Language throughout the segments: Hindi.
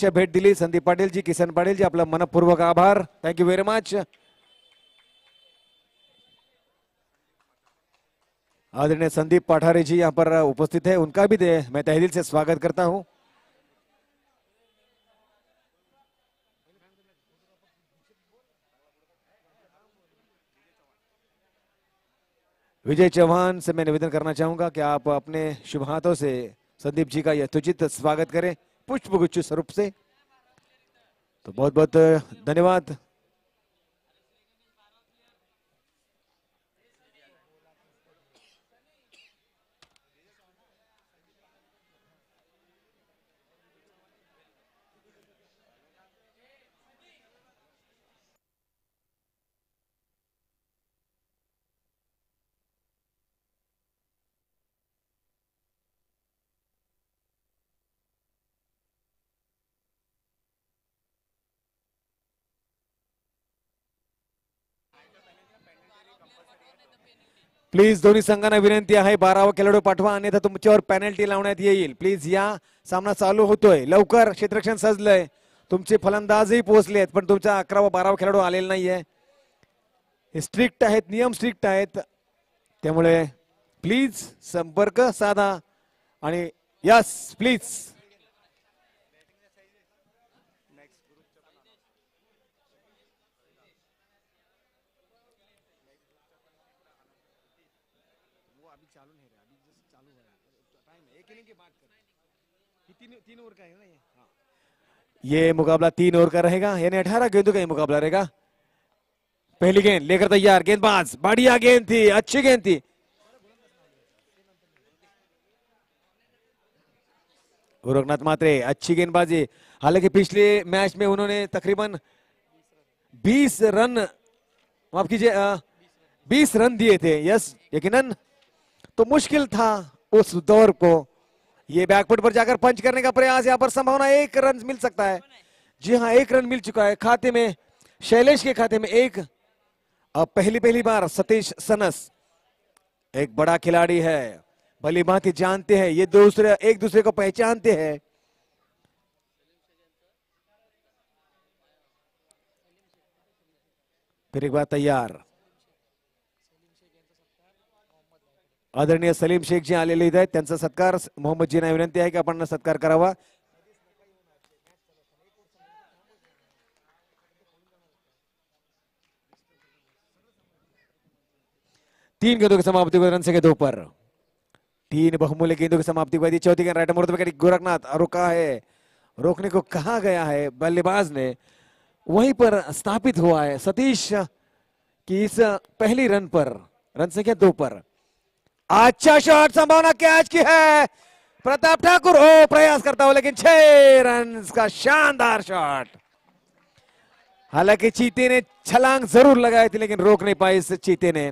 पिचच्या भेट दिली संदीप पाटील जी, किसन पाटील जी, आपला मनपूर्वक आभार, थैंक यू वेरी मच। आदरणीय संदीप पाठारे जी यहाँ पर उपस्थित है, उनका भी मैं तहे दिल से स्वागत करता हूँ। विजय चौहान से मैं निवेदन करना चाहूंगा कि आप अपने शुभ हाथों से संदीप जी का यथोचित स्वागत करें पुष्पगुच्छ स्वरूप से। तो बहुत बहुत धन्यवाद। प्लीज दोन्ही संघांना विनंती आहे 12वा खेळाडू पाठवा, अन्यथा तुमच्यावर पेनल्टी लावण्यात येईल। प्लीज या, सामना चालू होतोय, लवकर क्षेत्ररक्षण सजलंय, तुमचे फलंदाजही पोहोचलेत पण तुमचा 11वा 12वा खेळाडू आलेला नाहीये। हे स्ट्रिक्ट आहेत, नियम स्ट्रिक्ट आहेत, त्यामुळे प्लीज संपर्क साधा आणि यस प्लीज। ये मुकाबला 3 ओवर का रहेगा, यानी 18 गेंदों का ये मुकाबला रहेगा। पहली गेंद लेकर तैयार, गेंदबाज बढ़िया गेंद थी, अच्छी गेंद थी। गोरखनाथ मात्रे अच्छी गेंदबाजी, हालांकि पिछले मैच में उन्होंने तकरीबन 20 रन, माफ कीजिए 20 रन दिए थे। यस यकीनन तो मुश्किल था उस दौर को। ये बैकफुट पर जाकर पंच करने का प्रयास, यहाँ पर संभावना 1 रन मिल सकता है। जी हाँ, 1 रन मिल चुका है खाते में, शैलेश के खाते में 1। अब पहली बार सतीश सनस, एक बड़ा खिलाड़ी है, भली भांति जानते हैं ये एक दूसरे को पहचानते हैं। फिर एक बार तैयार, आदरणीय सलीम शेख जी आलेले आहेत, त्यांचा सत्कार मोहम्मद जीना विनंती आहे की आपण सत्कार करावा। तीन गेंदों की समाप्ति को रन से 2 पर, 3 बहुमूल्य गेंदों की समाप्ति के बाद चौथी गेंद राइट मुर्द विकेट, गोरखनाथ रुका है, रोकने को कहा गया है बल्लेबाज ने, वहीं पर स्थापित हुआ है सतीश की इस पहली रन पर, रन संख्या 2 पर। अच्छा शॉट, संभावना कैच की है, प्रताप ठाकुर हो प्रयास करता हो, लेकिन 6 रन का शानदार शॉट। हालांकि चीते ने छलांग जरूर लगाई थी लेकिन रोक नहीं पाई इस चीते ने।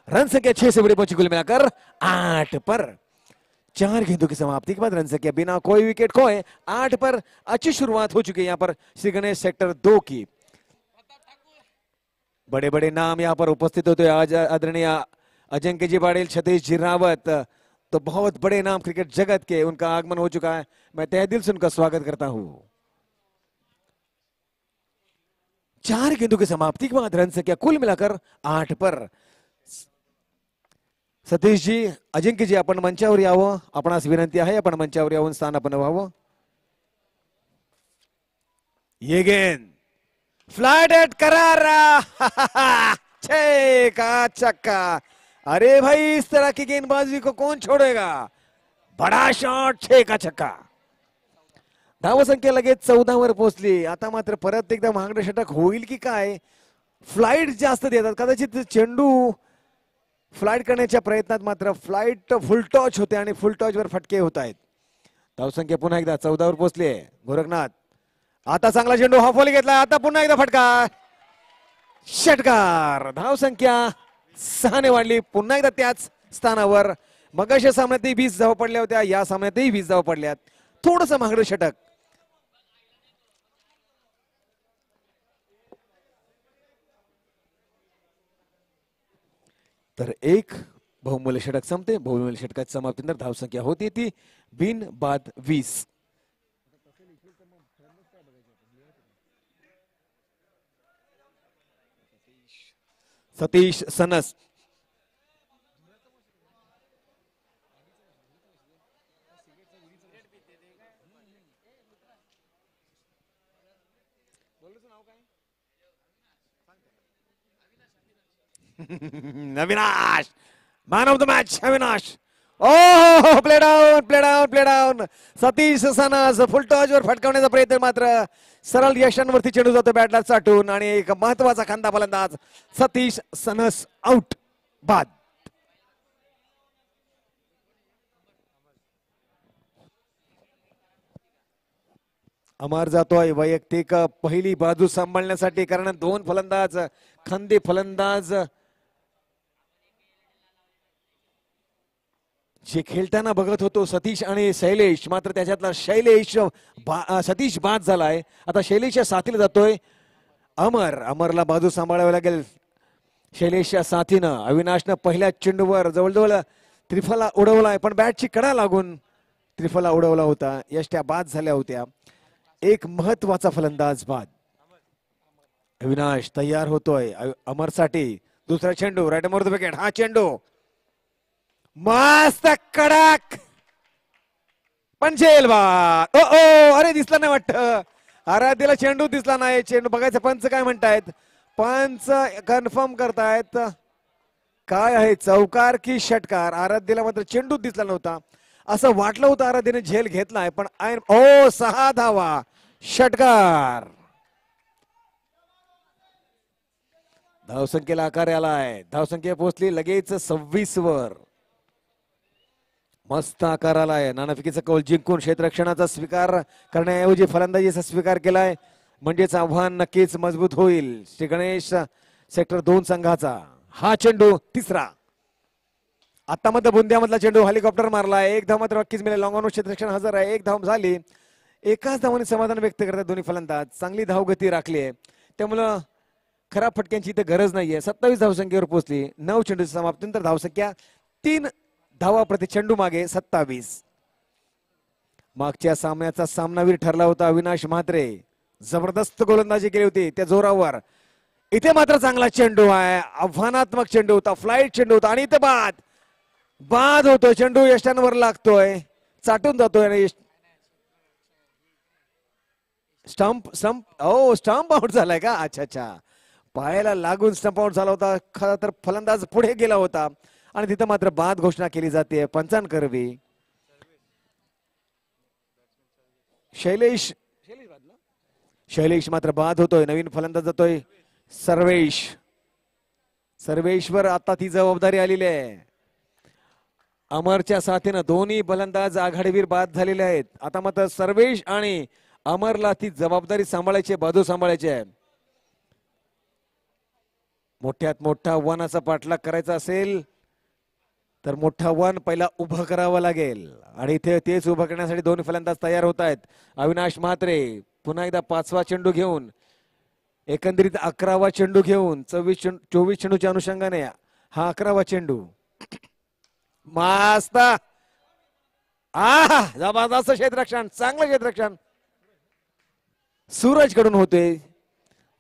रन संख्या 6 से बड़ी पहुंची, कुल मिलाकर 8 पर। 4 गेंदों की समाप्ति के बाद रन संख्या बिना कोई विकेट खोए 8 पर। अच्छी शुरुआत हो चुकी है यहाँ पर श्री गणेश सेक्टर 2 की। बड़े बड़े नाम यहाँ पर उपस्थित होते हैं आज, आदरणीय अजिंक्य जी पाटिल, सतीश जी रावत, तो बहुत बड़े नाम क्रिकेट जगत के, उनका आगमन हो चुका है। मैं तहे दिल से उनका स्वागत करता हूं। 4 गेंदों की समाप्ति के बाद रन संख्या कुल मिलाकर 8 पर। सतीश जी, अजिंक्य जी, आपण मंचावर यावं, आपणास विनंती आहे, आपण मंचावर येऊन स्थान आपण व्हावं। ये गेंद फ्लाइट एट करारा 6 का छक्का। अरे भाई, इस तरह की गेंदबाजी को कौन छोड़ेगा, बड़ा शॉट, 6 का छक्का। धावसंख्या लगेच 14 वर पोहोचली। आता मात्र परत एकदा महागडे षटक होईल की काय, फ्लाइट जास्त देतात कदाचित, चेंडू फ्लाइट करण्याच्या प्रयत्नात मात्र फ्लाइट फुल टॉच होते आणि फुल टॉच वर फटके होत आहेत। धावसंख्या पुन्हा एकदा 14 वर पोहोचली आहे। गोरखनाथ, आता चांगला चेंडू हाफोली घेतला, आता पुन्हा एकदा फटका, षटकार। धावसंख्या 6 ने वाढली, पुन्हा एकदा त्याच स्थानावर। मगाशी सामन्यातही 20 धावा पडल्या होत्या, या सामन्यातही 20 धावा पडल्यात, थोडस महागडे षटक। तर एक बहुमूल्य षटक संपते, बहुमूल्य षटकाची समाप्तीनंतर धावसंख्या होती ती बिन बाद 20। Satish Sanas. Avinash, man of the match Avinash. ओ play down, play down, play down. Satish Sanas full toss वर फटकावण्याचा प्रयत्न, मात्र सरळ यशांवरती चेंडू जातो बॅटला चाटून आणि एक महत्वाचा खांदा फलंदाज सतीश सनस आउट, बाद. अमर जातोय वैयक्तिक पहिली बाजू सांभाळण्यासाठी, कारण दोन फलंदाज खांदे फलंदाज जे खेळताना बघत होतो सतीश आणि शैलेश, मात्र त्याच्यातला शैलेश सतीश बाद झालाय. आता शैलेशच्या साथीला जातोय अमर. अमरला बाजू सांभाळावी लागेल शैलेशच्या साथीनं. अविनाशनं पहिल्या चेंडूवर जवळजवळ त्रिफला उडवलाय, पण बॅटची कडा लागून त्रिफला उडवला होता. यष्ट्या बाद झाल्या होत्या. एक महत्वाचा फलंदाज बाद. अविनाश तयार होतोय अमरसाठी. दुसरा चेंडू राईट मोर द विकेट. हा चेंडू मस्त कडक पण झेल बाद. ओ ओ, अरे दिसला नाही वाटत. आराध्याला चेंडू दिसला नाही. चेंडू बघायचं पंच काय म्हणतायत. पंच कन्फर्म करतायत काय आहे, चौकार की षटकार. आराध्याला मात्र चेंडू दिसला नव्हता. असं वाटलं होतं आराध्याने झेल घेतलाय, पण ओ 6 धावा, षटकार. धावसंख्येला आकार आलाय. धावसंख्या पोहोचली लगेच 26 वर. मस्त आकार आलाय. नाणेफेकीचा कौल जिंकून क्षेत्ररक्षणाचा स्वीकार करण्याऐवजी फलंदाजीचा स्वीकार केलाय, म्हणजेच आव्हान नक्कीच मजबूत होईल श्री गणेश सेक्टर 2 संघाचा. हा चेंडू तिसरा. आता मध्ये बुंद्यामधला चेंडू हेलिकॉप्टर मारलाय. एक धाव मात्र नक्कीच मिळेल. लॉंग ऑन क्षेत्ररक्षण हजर आहे. एक धाव झाली. एकाच धावाने समाधान व्यक्त करतात दोन्ही फलंदाज. चांगली धावगती राखली आहे, त्यामुळं खराब फटक्यांची इथे गरज नाहीये. 27 धावसंख्येवर पोहोचली. 9 चेंडूची समाप्तीनंतर धावसंख्या 3 धावा प्रति चेंडू मागे 27. मागच्या सामन्याचा सामनावीर ठरला होता अविनाश म्हात्रे. जबरदस्त गोलंदाजी केली होती त्या जोरावर. इथे मात्र चांगला चेंडू आहे. आव्हानात्मक चेंडू होता, फ्लाईट चेंडू होता आणि इथे बाद होतोय. चेंडू यष्टांवर लागतोय, चाटून जातोय आणि स्टंप स्टंप आउट झालाय का. अच्छा अच्छा, पायाला लागून स्टंप आउट झाला होता. खरं तर फलंदाज पुढे गेला होता आणि तिथं मात्र बाद घोषणा केली जाते पंचांकरवी. शैलेश मात्र बाद होतोय. नवीन फलंदाज जातोय सर्वेश. सर्वेशवर आता ती जबाबदारी आलेली आहे. अमरच्या साथीनं दोन्ही फलंदाज आघाडीवीर बाद झालेले आहेत. आता मात्र सर्वेश आणि अमरला ती जबाबदारी सांभाळायची, बाजू सांभाळायची आहे. मोठ्यात मोठा वनाचा पाठलाग करायचा असेल तर मोठा वन पहिला उभं करावं लागेल आणि इथे तेच उभं करण्यासाठी दोन फलंदाज तयार होत आहेत. अविनाश म्हात्रे पुन्हा एकदा 5वा चेंडू घेऊन, एकंदरीत 11वा चेंडू घेऊन 24 चेंडूच्या अनुषंगाने हा 11वा चेंडू. मस्त जबरदस्त क्षेत्ररक्षण, चांगलं क्षेत्ररक्षण सूरज कडून होते.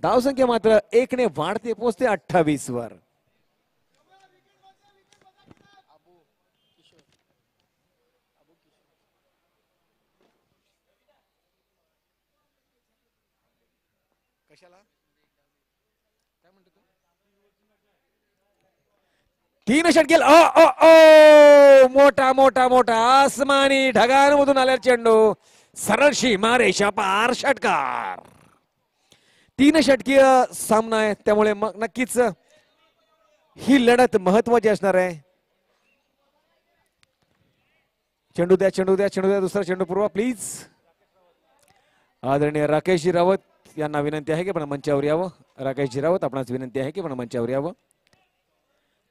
धावसंख्या मात्र 1 ने वाढते, पोहोचते 28 वर. तीन षटकेल. मोठा मोठा मोठा आसमानी ढगांमधून आलेला चेंडू सरळ सीमारेषा पार, षटकार. 3 षटकीय सामना आहे, त्यामुळे मग नक्कीच ही लढत महत्वाची असणार आहे. चेंडू द्या, चेंडू द्या, चेंडू द्या. दुसरा चेंडू पुरवा प्लीज. आदरणीय राकेशजी रावत यांना विनंती आहे की आपण मंचावर यावं. राकेशजी रावत आपणास विनंती आहे की आपण मंचावर यावं.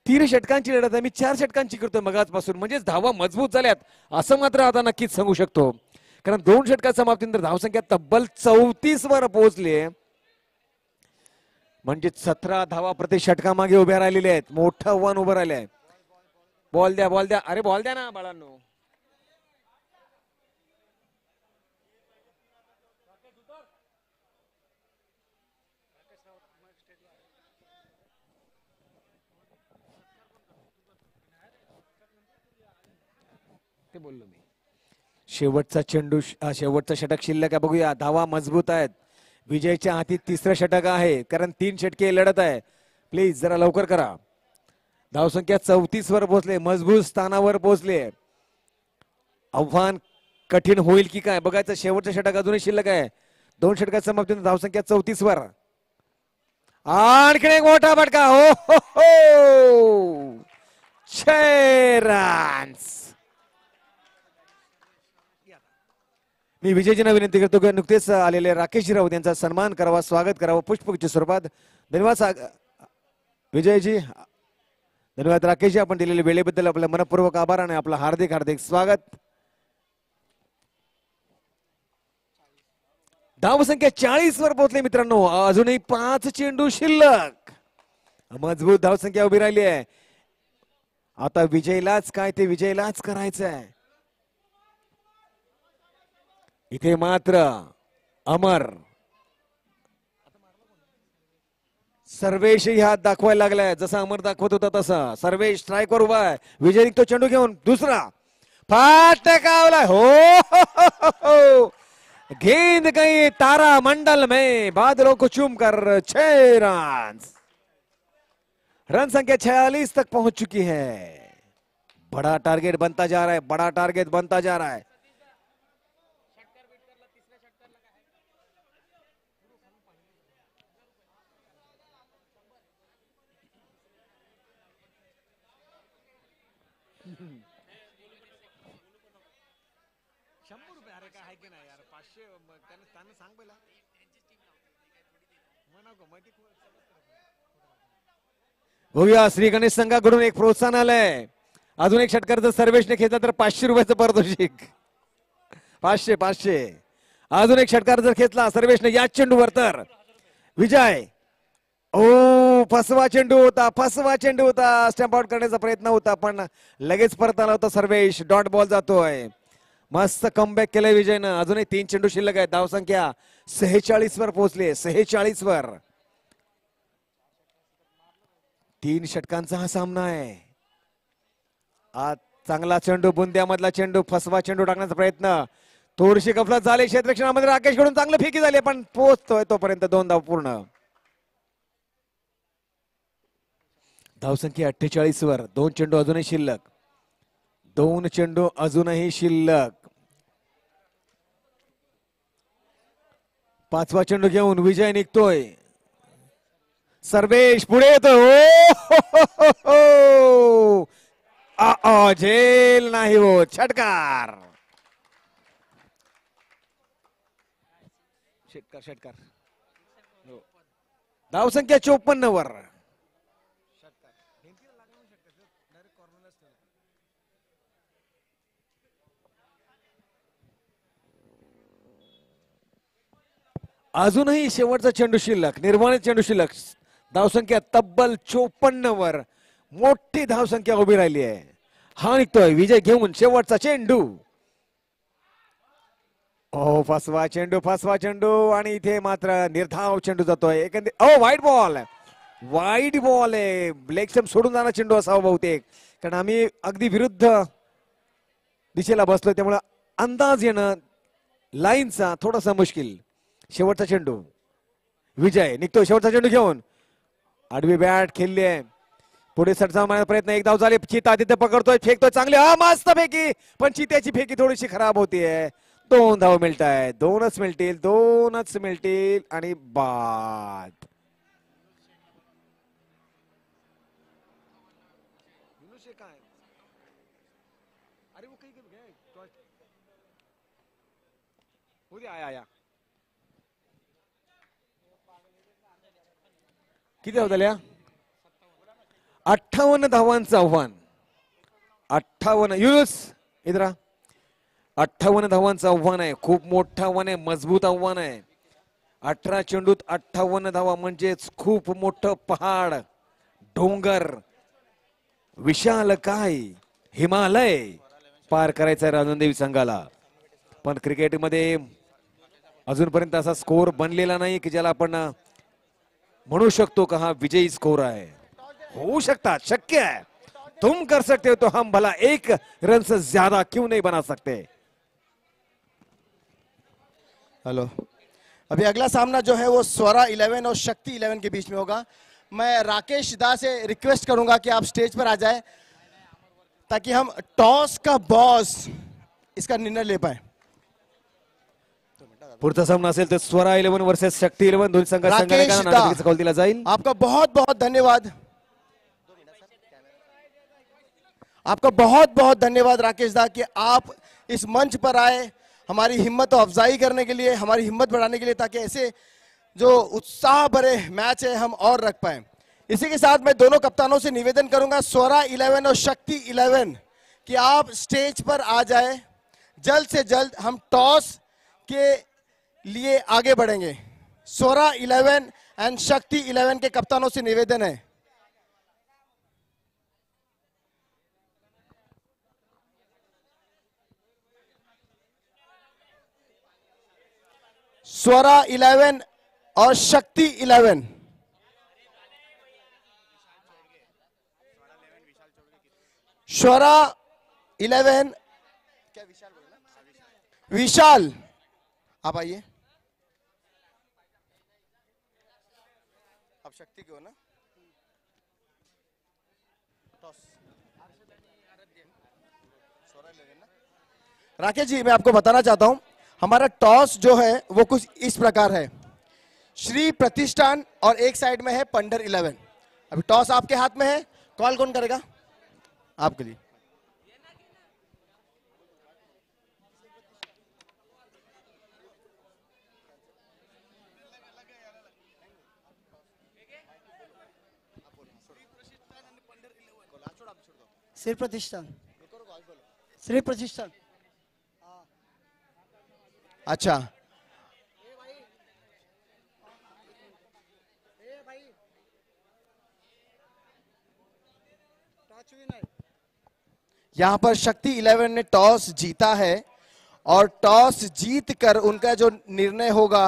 3 षटकांची लढत आहे. मी 4 षटकांची करतोय मगाचपासून, म्हणजेच धावा मजबूत झाल्यात असं मात्र आता नक्कीच सांगू शकतो. कारण 2 षटकात समाप्तीनंतर धावसंख्या तब्बल 34 वर पोहोचली आहे. म्हणजे 17 धावा प्रति षटकामागे उभ्या राहिलेले आहेत. मोठं वन उभं राहिले आहे. बॉल द्या, बॉल द्या. अरे बॉल द्या ना बाळांनो. ते बोललो मी. शेवटचा चेंडू शेवटचा षटक शिल्लक आहे. बघूया धावा मजबूत आहेत. विजयच्या हाती तिसरं षटक आहे कारण 3 षटके लढत आहे. प्लीज जरा लवकर करा. धावसंख्या 34 वर पोहोचले. मजबूत स्थानावर पोहोचले. आव्हान कठीण होईल की काय बघायचं. शेवटचं षटक अजूनही शिल्लक आहे. 2 षटकात समाप्तीने धावसंख्या 34 वर. आणखी एक मोठा फटका. हो हो हो 6 रन्स. मी विजयजींना विनंती करतो की नुकतेच आलेले राकेश राऊत यांचा सन्मान करावा, स्वागत करावं पुष्पगुच्छ स्वरूपात. धन्यवाद विजयजी. धन्यवाद राकेशजी. आपण दिलेल्या वेळेबद्दल आपल्या मनपूर्वक आभार आणि आपलं हार्दिक हार्दिक स्वागत. धावसंख्या 40 वर पोहोचले मित्रांनो. अजूनही 5 चेंडू शिल्लक. मजबूत धावसंख्या उभी राहिली आहे. आता विजयलाच काय ते विजयलाच करायचं आहे. इथे मात्र अमर सर्वेश हात दाखवायला लागलाय. जसा अमर दाखवत होता तसा सर्वेश स्ट्राइक वर उभा आहे. विजय निघतो चेंडू घेऊन. दुसरा फाटकावला. हो गेंद गई तारा मंडल में, बादलों को चूम कर 6 रन. रन संख्या 46 तक पहुंच चुकी है. बड़ा टारगेट बनता जा रहा है. बड़ा टारगेट बनता जा रहा है. बघूया श्री गणेश संघाकडून एक प्रोत्साहन आलंय. अजून एक षटकार जर सर्वेशने घेतला तर 500 रुपयाचं पारितोषिक. 500. अजून एक षटकार जर घेतला सर्वेशने या चेंडूवर तर विजय. ओ फसवा चेंडू होता. स्टंप आउट करण्याचा प्रयत्न होता पण लगेच परत आला होता सर्वेश. डॉट बॉल जातोय. मस्त कमबॅक केलंय विजयनं. अजूनही 3 चेंडू शिल्लक आहे. धावसंख्या 46 वर पोहोचले. 46 वर. 3 षटकांचा हा सामना आहे. आज चांगला चेंडू, बुंद्यामधला चेंडू, फसवा चेंडू टाकण्याचा प्रयत्न. थोडीशी गफलत झाली क्षेत्ररक्षणामध्ये. राकेश कडून चांगली फेकी झाली पण पोहोचतोय तोपर्यंत 2 धाव पूर्ण. धावसंख्या 48 वर. 2 चेंडू अजूनही शिल्लक. 2 चेंडू अजूनही शिल्लक. 5वा चेंडू घेऊन विजय निघतोय. सर्वेश पुढे येतोय. झेल नाही होत. षटकार. धावसंख्या 54 वर. अजूनही शेवटचा चेंडू शिल्लक. निर्माण चेंडू शिल्लक. धावसंख्या तब्बल 54 वर. मोठी धावसंख्या उभी राहिली आहे. हा निघतोय विजय घेऊन शेवटचा चेंडू. ओ फसवा चेंडू आणि इथे मात्र निर्धाव चेंडू जातोय. एकंदरीत वाईट बॉल आहे. ब्लेक स्टंप सोडून जाणार चेंडू असावा बहुतेक. कारण आम्ही अगदी विरुद्ध दिशेला बसलोय त्यामुळे अंदाज येणं लाईनचा थोडासा मुश्किल. शेवटचा चेंडू. विजय निघतोय शेवटचा चेंडू घेऊन. आडवी बॅट खेळली आहे. पुढे सटसा मारण्याचा प्रयत्न. एक धाव झाली. चिता तिथे पकडतोय, फेकतोय चांगली. मस्त फेकी पण चित्याची फेकी थोडीशी खराब होतीये. 2 धाव मिळत आहे. 2च मिळतील आणि बाद. किती धाव झाल्या? 58 धावांचं आव्हान. 58 युनुस इधर 58 धावांचं आव्हान आहे. खूप मोठं आव्हान आहे. मजबूत आव्हान आहे. 18 चेंडूत 58 धावा म्हणजेच खूप मोठं पहाड, डोंगर, विशाल काय हिमालय पार करायचा राजनदेवी संघाला. पण क्रिकेटमध्ये अजूनपर्यंत असा स्कोर बनलेला नाही की ज्याला आपण म्हणू शकतो का हा विजयी स्कोर आहे? हो सकता, शक्य है। तुम कर सकते हो तो हम भला एक रन से ज्यादा क्यों नहीं बना सकते? हेलो, अभी अगला सामना जो है वो स्वरा 11 और शक्ति 11 के बीच में होगा। मैं राकेश दा से रिक्वेस्ट करूंगा कि आप स्टेज पर आ जाए ताकि हम टॉस का बॉस इसका निर्णय ले पाए। पुढचा सामना असेल तर स्वरा 11 वर्सेस शक्ती 11 दोन्ही संघांना राकेश दा, नाणेफेकीचा कौल दिला जाईल। आपका बहुत बहुत धन्यवाद। आपका बहुत बहुत धन्यवाद राकेश दा कि आप इस मंच पर आए हमारी हिम्मत अफजाई करने के लिए, हमारी हिम्मत बढ़ाने के लिए, ताकि ऐसे जो उत्साह भरे मैच है हम और रख पाए। इसी के साथ मैं दोनों कप्तानों से निवेदन करूंगा, स्वरा 11 और शक्ति 11, कि आप स्टेज पर आ जाए। जल्द से जल्द हम टॉस के लिए आगे बढ़ेंगे। स्वरा 11 एंड शक्ति 11 के कप्तानों से निवेदन है। स्वरा 11 और शक्ति 11, स्वरा 11, क्या विशाल बोला? विशाल, आप आइए। आप शक्ति के हो ना? राकेश जी, मैं आपको बताना चाहता हूं, हमारा टॉस जो है वो कुछ इस प्रकार है। श्री प्रतिष्ठान और एक साइड में है पंडर 11। अभी टॉस आपके हाथ में है, कॉल कौन करेगा? आपके लिए। श्री प्रतिष्ठान, श्री प्रतिष्ठान। अच्छा, यहां पर शक्ति 11 ने टॉस जीता है और टॉस जीत कर उनका जो निर्णय होगा,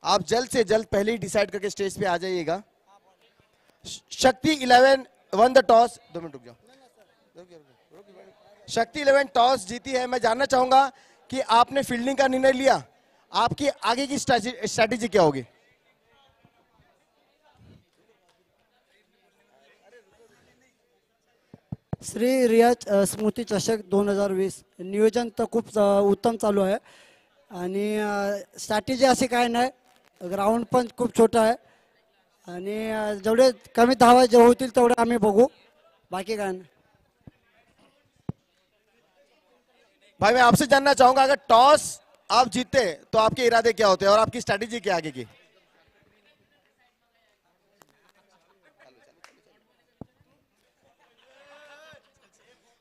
आप जल्द से जल्द पहले ही डिसाइड करके स्टेज पे आ जाइएगा। शक्ति 11 वन द टॉस। 2 मिनट रुक जाओ। शक्ति 11 टॉस जीती है। मैं जानना चाहूंगा कि आपने फील्डिंग का निर्णय लिया, आपकी आगे की स्ट्रैटेजी क्या होगी? श्री रियाज स्मृती चषक 2020 नियोजन तर खूप उत्तम चालू आहे आणि स्ट्रॅटेजी अशी काय नाही, ग्राउंड पण खूप छोटा आहे आणि जेवढे कमी धावा जे होतील तेवढे आम्ही बघू, बाकी काय नाही। भाई मैं आपसे जानना चाहूंगा, अगर टॉस आप जीते तो आपके इरादे क्या होते हैं और आपकी स्ट्रैटेजी क्या आगे की?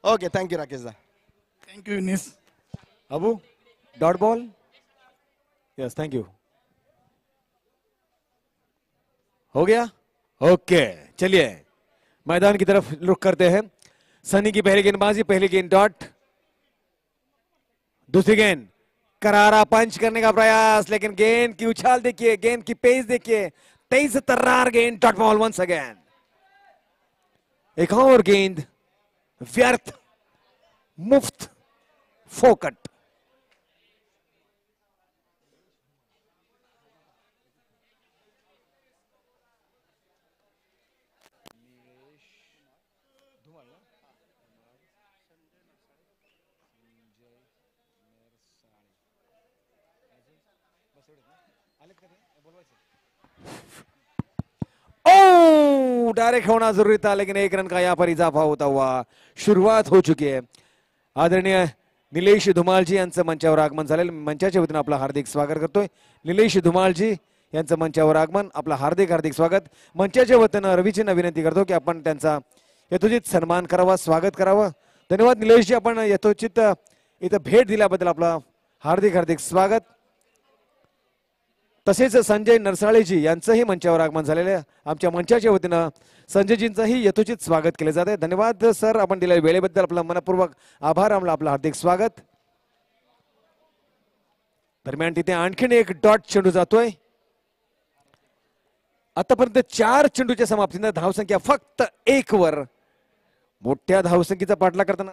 Okay, thank you Rakesh da. Thank you Younis. Abu, dot ball. Yes, thank you. हो गया? ओके, चलिए मैदान की तरफ रुख करते हैं। सनी की पहली गेंदबाजी, पहली गेंद डॉट, दूसरी गेंद करारा पंच करने का प्रयास, लेकिन गेंद की उछाल देखिए, गेंद की पेस देखिए, तेज तर्रार गेंद, डॉट बॉल वंस अगेन। एक और गेंद व्यर्थ, मुफ्त, फोकट। ओ, डायरेक्ट होना जरूरी था, लेकिन एक रन का यहां पर इजाफा होता हुआ शुरुआत हो चुकी है। आदरणीय निलेश धुमालजी यांचं मंचावर आगमन झालेलं, मंचाच्या वतीने आपलं हार्दिक स्वागत करतोय। निलेश धुमालजी यांचं मंचावर आगमन, आपलं हार्दिक हार्दिक स्वागत। मंचाच्या वतीने रवीजींना विनंती करतो की आपण त्यांचा यथोचित सन्मान करावा, स्वागत करावं। धन्यवाद निलेशजी, आपण यथोचित इथं भेट दिल्याबद्दल आपलं हार्दिक हार्दिक स्वागत। तसेच संजय नरसाळेजी यांचंही मंचावर आगमन झालेलं आहे। आमच्या मंचाच्या वतीनं संजयजींचंही यथोचित स्वागत केले जाते। धन्यवाद सर, आपण दिलेल्या वेळेबद्दल आपला मनपूर्वक आभार, आपलं हार्दिक स्वागत। दरम्यान तिथे आणखीन एक डॉट चेंडू जातोय। आतापर्यंत 4 चेंडूच्या समाप्तीनं धावसंख्या फक्त 1 वर. मोठ्या धावसंख्येचा पाठलाग करताना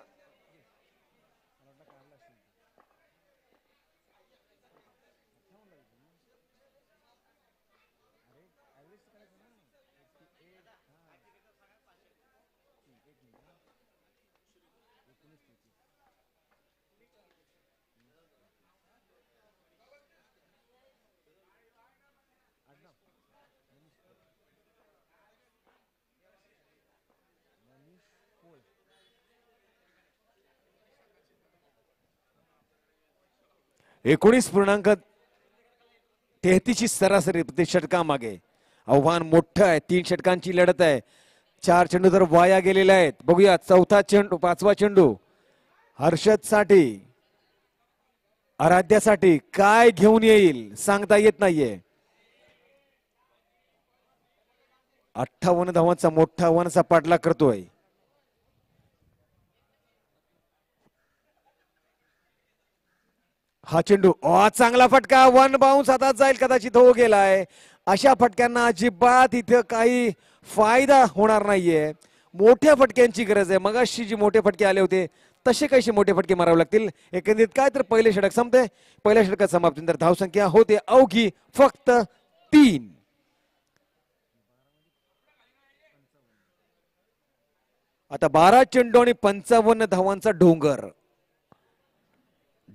(19.33) सरासरी प्रति षटकामागे. आव्हान मोठं आहे. 3 षटकांची लढत आहे. 4 चेंडू तर वाया गेलेले आहेत. बघूया चौथा चेंडू, 5वा चेंडू हर्षद साठी, आराध्यासाठी काय घेऊन येईल सांगता येत नाहीये. 58 धावांचा मोठा आव्हानाचा पाठलाग करतोय. हा चेंडू चांगला फटका, 1 बाउन्स आता जाईल, कदाचित हो गेलाय. अशा फटक्यांना अजिबात इथं काही फायदा होणार नाहीये. मोठ्या फटक्यांची गरज आहे. मगाशी जी मोठे फटके आले होते तसे कसे मोठे फटके मारावे लागतील. एकंदरीत काय तर पहिले षटक संपते. पहिल्या षटकात समाप्तीनंतर धावसंख्या होते अवघी फक्त 3. आता 12 चेंडू आणि 55 धावांचा डोंगर.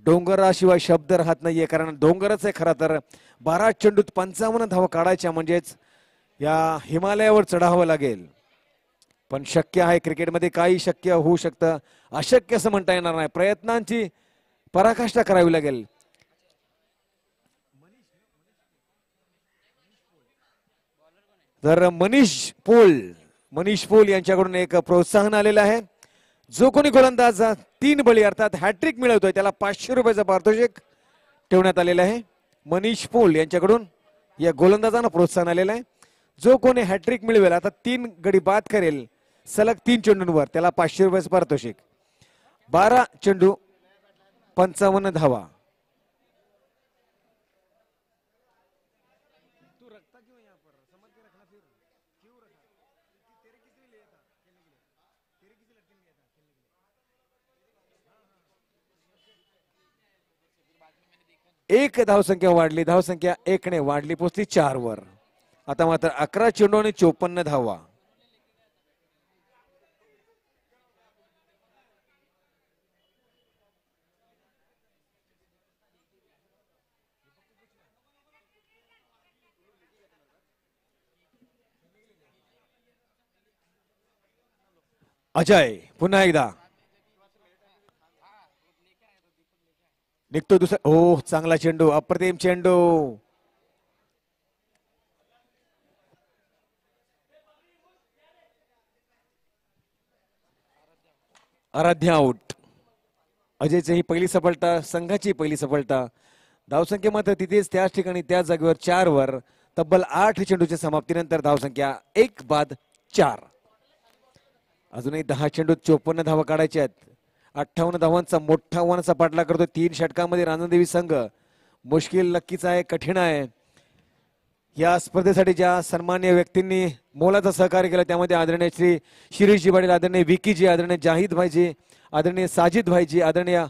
डोंगराशिवाय शब्द राहत नाहीये, कारण डोंगरच आहे खरा तर. 12 चेंडूत 55 धावा काढायच्या म्हणजेच या हिमालयावर चढावं लागेल. पण शक्य आहे. क्रिकेटमध्ये काही शक्य होऊ शकतं, अशक्य असं म्हणता येणार नाही. प्रयत्नांची पराकाष्ठा करावी लागेल. तर मनीष पोल यांच्याकडून एक प्रोत्साहन आलेलं आहे. जो कोणी गोलंदाज 3 बळी अर्थात हॅट्रिक मिळवतोय त्याला 500 रुपयाचं पारितोषिक ठेवण्यात आलेलं आहे. मनीष पोल यांच्याकडून या गोलंदाजांना प्रोत्साहन आलेलं आहे. जो कोणी हॅट्रिक मिळवेल, आता 3 गडी बाद करेल सलग 3 चेंडूंवर, त्याला 500 रुपयाचं पारितोषिक. 12 चेंडू 55 धावा. एक धावसंख्या वाढली. धावसंख्या 1 ने वाढली, पोहोचली 4 वर. आता मात्र 11 चेंडू आणि 54 धावा. अजय पुन्हा एकदा निघतो दुसरा. ओ चांगला चेंडू, अप्रतिम चेंडू. आराध्या आउट. अजयची ही पहिली सफलता, संघाची पहिली सफलता. धावसंख्या मात्र तिथेच त्याच ठिकाणी त्याच जागेवर 4 वर. तब्बल 8 चेंडूच्या समाप्तीनंतर धावसंख्या 1 बाद 4. अजूनही 10 चेंडूत 54 धावा काढायच्या आहेत. 58 धावांचा मोठा आव्हानाचा पाठलाग करतो. 3 षटकांमध्ये रांजणदेवी संघ मुश्किल नक्कीच आहे, कठीण आहे. या स्पर्धेसाठी ज्या सन्मान्य व्यक्तींनी मोलाचं सहकार्य केलं त्यामध्ये आदरणीय श्री शिरीषजी पाटील, आदरणीय विकीजी, आदरणीय जाहीद भाईजी, आदरणीय साजिद भाईजी, आदरणीय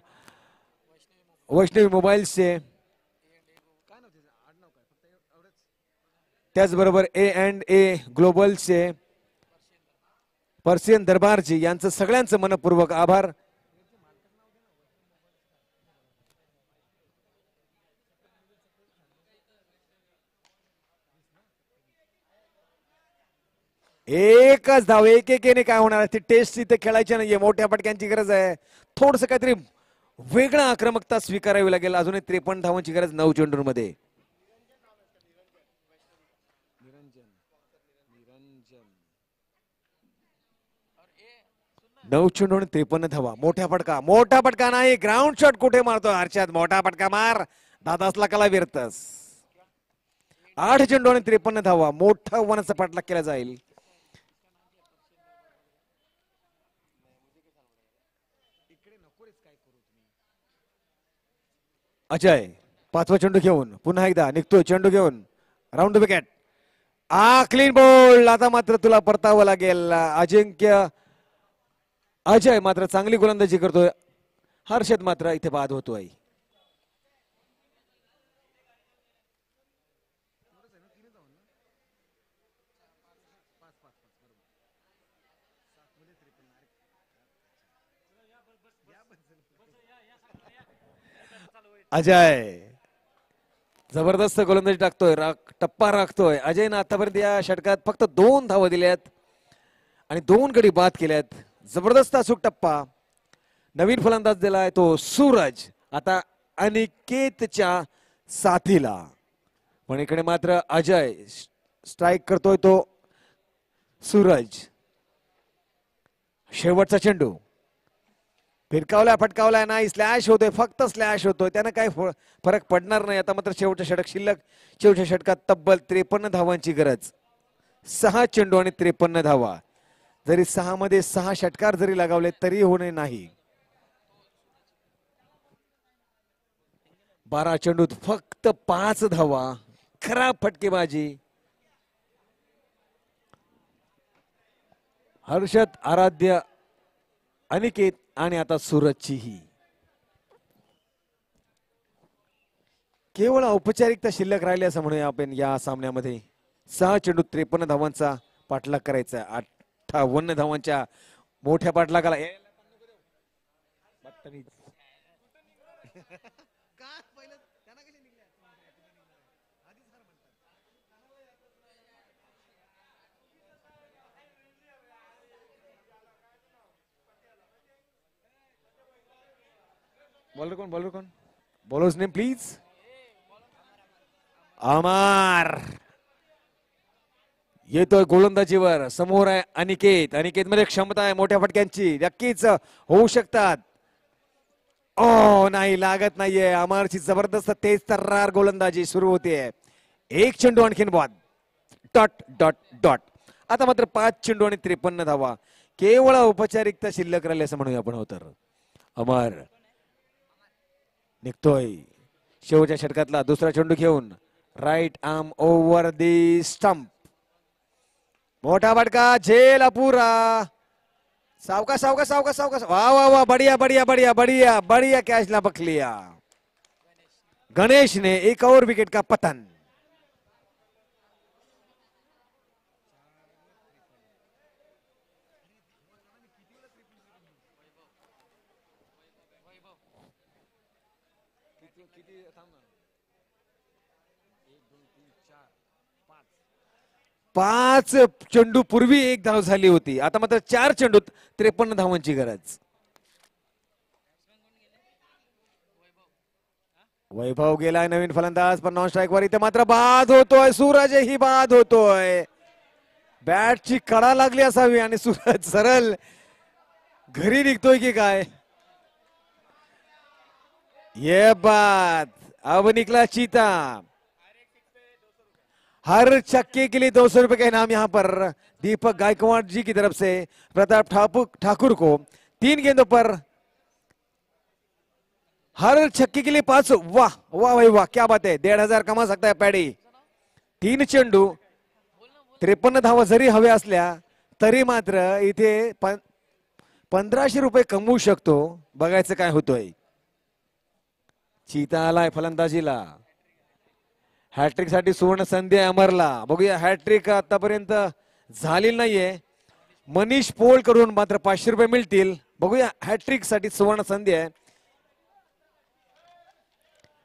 वैष्णवी मोबाईल्सचे, त्याचबरोबर A&A ग्लोबलचे पर्शियन दरबारजी यांचं सगळ्यांचं मनपूर्वक आभार. एकच धाव, एकेने काय होणार. ती टेस्ट इथे खेळायची नाहीये. मोठ्या फटक्यांची गरज आहे. थोडस काहीतरी वेगळा आक्रमकता स्वीकारावी लागेल. अजूनही 53 धावांची गरज 9 चेंडूंमध्ये. 9 चेंडू आणि 53 धावा. मोठा फटका नाही. ग्राउंड शॉट कुठे मारतो हर्षद. मोठा फटका मार, दादासला कला विरतस. 8 चेंडू आणि 53 धावा. मोठा आव्हानाचा पाठलाग केला जाईल. अजय 5वा चेंडू घेऊन पुन्हा एकदा निघतोय. चेंडू घेऊन राऊंड विकेट. Clean ball. आता मात्र तुला परतावं लागेल. अजय मात्र चांगली गोलंदाजी करतोय. हर्षद मात्र इथे बाद होतोय. अजय जबरदस्त गोलंदाजी टाकतोय. टप्पा राखतोय. अजयनं आतापर्यंत या षटकात फक्त 2 धावा दिल्यात आणि 2 गडी बाद केल्यात. जबरदस्त अचूक टप्पा. नवीन फलंदाज दिलाय तो सूरज. आता अनिकेतच्या साथीला. पण इकडे मात्र अजय स्ट्राईक करतोय तो सूरज. शेवटचा चेंडू फिरकावलाय, फटकावलाय नाही. स्लॅश होतोय, फक्त स्लॅश होतोय. त्यानं काही फरक पडणार नाही. आता मात्र शेवटच्या षटक शिल्लक. शेवटच्या षटकात तब्बल 53 धावांची गरज. 6 चेंडू आणि 53 धावा. जरी 6 मध्ये 6 षटकार जरी लगावले तरी होणे नाही. 12 चेंडूत फक्त 5 धावा. खराब फटकेबाजी. हर्षद, आराध्य, अनिकेत आणि आता सूरजचीही केवळ औपचारिकता शिल्लक राहिली असं म्हणूया आपण. या सामन्यामध्ये 6 चेंडू 53 धावांचा पाठलाग करायचा. 58 धावांच्या मोठ्या पाठलागाला बॉलर कोण बॉलर्स नेम प्लीज. अमर येतोय गोलंदाजीवर. समोर आहे अनिकेत. अनिकेत मध्ये क्षमता आहे मोठ्या फटक्यांची. नक्कीच होऊ शकतात. नाही, लागत नाहीये. अमरची जबरदस्त तेज तर्रार गोलंदाजी सुरू होते. 1 चेंडू आणखीन बाद. Dot dot dot. आता मात्र 5 चेंडू आणि 53 धावा. केवळ औपचारिकता शिल्लक राहिली असं म्हणूया आपण. तर अमर निघतोय शेवटच्या षटकातला दुसरा चेंडू घेऊन. Right arm over the stump. मोठा फटका. झेल अपुरा. सावकाश सावकाश सावकाश सावकाश. वा वा वा. बढिया बढिया बढिया बढिया बढिया कैच ला पक लिया गणेश ने. एक और विकेट का पतन. पाच चेंडू पूर्वी 1 धाव झाली होती. आता मात्र 4 चेंडूत 53 धावांची गरज. वैभव गेलाय नवीन फलंदाज. पण नॉन स्ट्राईक वर. इथे मात्र बाद होतोय. सूरजही बाद होतोय. बॅटची कडा लागली असावी आणि सूरज सरळ घरी निघतोय की काय. ये बात. अब निकला चीता. हर छक्के के लिए 200 रुपए का इनाम यहाँ पर दीपक गायकवाड़ जी की तरफ से प्रताप ठाकुर को 3 गेंदों पर हर छक्के के लिए 500. वाह वाह भाई वाह, क्या बात है. 1500 कमा सकता है पैडी. 3 चेंडू 53 धावा जरी हव्या असल्या तरी मात्र इथे 1500 रुपये कमवू शकतो. बघायचं काय होतोय. चीता आलाय फलंदाजीला. हॅट्रिक साठी सुवर्ण संधी आहे अमरला. बघूया हॅट्रिक आतापर्यंत झालेली नाहीये. मनीष पोळ कडून मात्र 500 रुपये मिळतील. बघूया हॅट्रिक साठी सुवर्ण संधी आहे.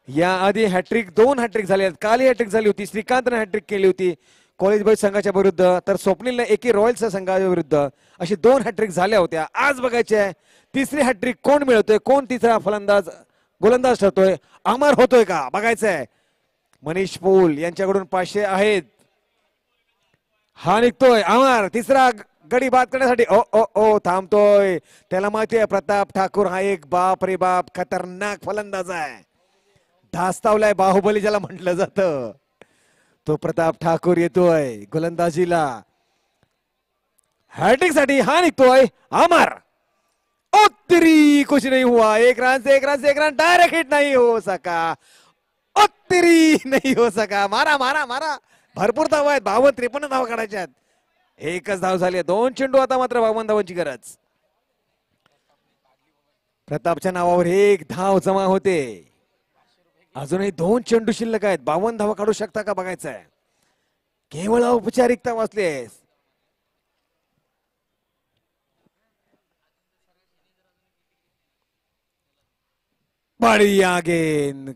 या आधी हॅट्रिक 2 हॅट्रिक झाले आहेत. काल हॅट्रिक झाली होती. श्रीकांतने हॅट्रिक केली होती कॉलेज बॉईज संघाच्या विरुद्ध. तर स्वप्नीलने एकी रॉयल्सच्या संघाच्या विरुद्ध अशी 2 हॅट्रिक झाल्या होत्या. आज बघायचे आहे तिसरी हॅट्रिक कोण मिळवतोय. कोण तिसरा गोलंदाज ठरतोय. अमर होतोय का बघायचं आहे. मनीष पोल यांच्याकडून 500 आहेत. हा निघतोय अमर. तिसरा गडी बाद करण्यासाठी. ओ ओ ओ थांबतोय. त्याला माहिती आहे प्रताप ठाकूर हा एक बाप रे बाप खतरनाक फलंदाज आहे. धास्तावलाय बाहुबली ज्याला म्हटलं जातं तो प्रताप ठाकूर येतोय गोलंदाजीला. हॅट्रिक साठी हा निघतोय अमर. उत्तरी कुछ नहीं हुआ. 1 रन से 1 रन से 1 रन. डायरेक्ट हिट नहीं हो सका. उत्तरी नहीं हो सका. मारा मारा मारा. भरपूर धावा आहेत, 52-53 धावा काढायच्या आहेत. एकच धाव झाली आहे, 2 चेंडू आता मात्र 52 धावांची गरज. प्रतापच्या नावावर 1 धाव जमा होते. अजूनही 2 चेंडू शिल्लक आहेत. 52 धावा काढू शकता का बघायचं आहे. केवळ औपचारिकता वाचली आहे. बढ़िया गेंद,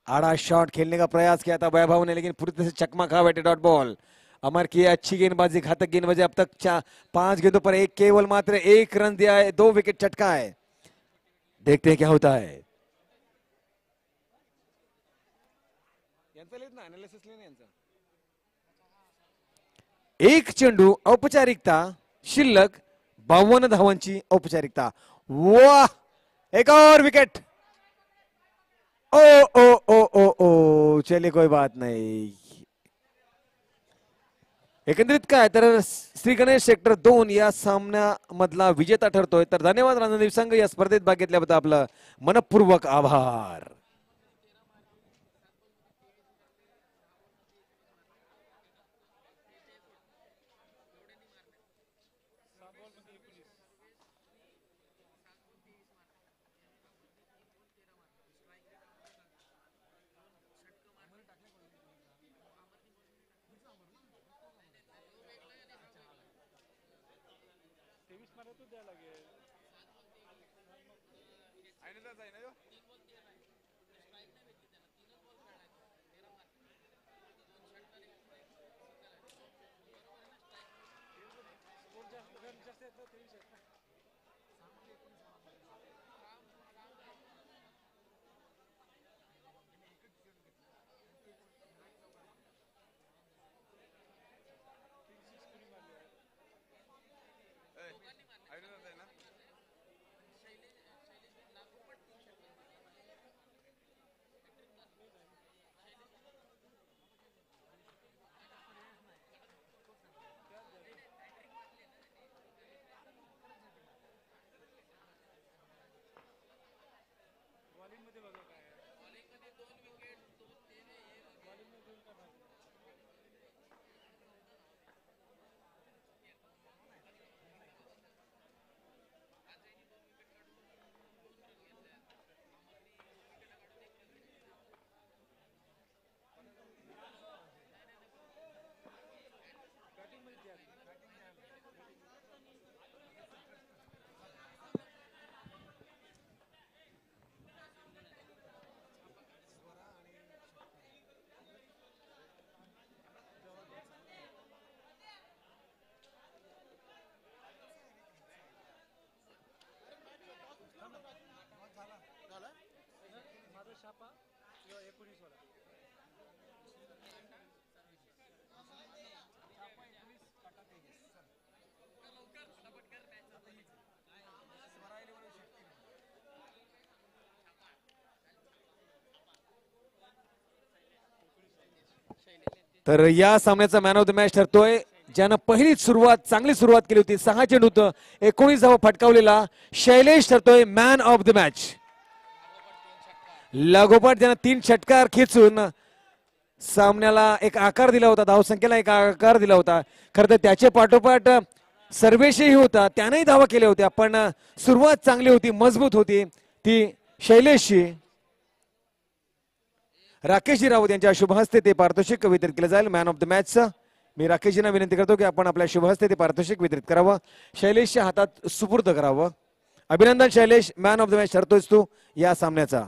आड़ा शॉट खेलने का प्रयास किया था वैभव ने, लेकिन पूरी तरह से चकमा खा बैठे डॉट बॉल. अमर की अच्छी गेंदबाजी, घातक गेंदबाजी. अब तक 5 गेंदों पर केवल मात्र 1 रन दिया है, 2 विकेट चटका है. देखते हैं क्या होता है. एक चेंडू औपचारिकता शिल्लक, 52 धावांची औपचारिकता. वाह, एक और विकेट. ओ ओ ओ ओ ओ, चलिए कोई बात नहीं. एकंदरीत काय तर श्री गणेश सेक्टर 2 या सामन्यामधला विजेता ठरतोय. तर धन्यवाद रणदेव संघ, या स्पर्धेत भाग घेतल्याबद्दल आपलं मनपूर्वक आभार. तर या सामन्याचा मॅन ऑफ द मॅच ठरतोय ज्यानं पहिली चांगली सुरुवात केली होती. 6 चेंडूत 19 धावा फटकावलेला शैलेश ठरतोय मॅन ऑफ द मॅच. लागोपाठ ज्यानं 3 षटकार खेचून सामन्याला एक आकार दिला होता, धावसंख्येला एक आकार दिला होता. खरं तर त्याचे पाठोपाठ सर्वेशही होता, त्यानेही धावा केल्या होत्या, पण सुरुवात चांगली होती, मजबूत होती ती शैलेशची. राकेशजी राऊत यांच्या शुभ हस्ते ते पारितोषिक वितरित केलं जाईल मॅन ऑफ द मॅचचं. मी राकेशजींना विनंती करतो की आपण आपल्या शुभ हस्ते ते पारितोषिक वितरित करावं, शैलेशच्या हातात सुपूर्द करावं. अभिनंदन Shailesh, man of the match ठरतोयस तू या सामन्याचा.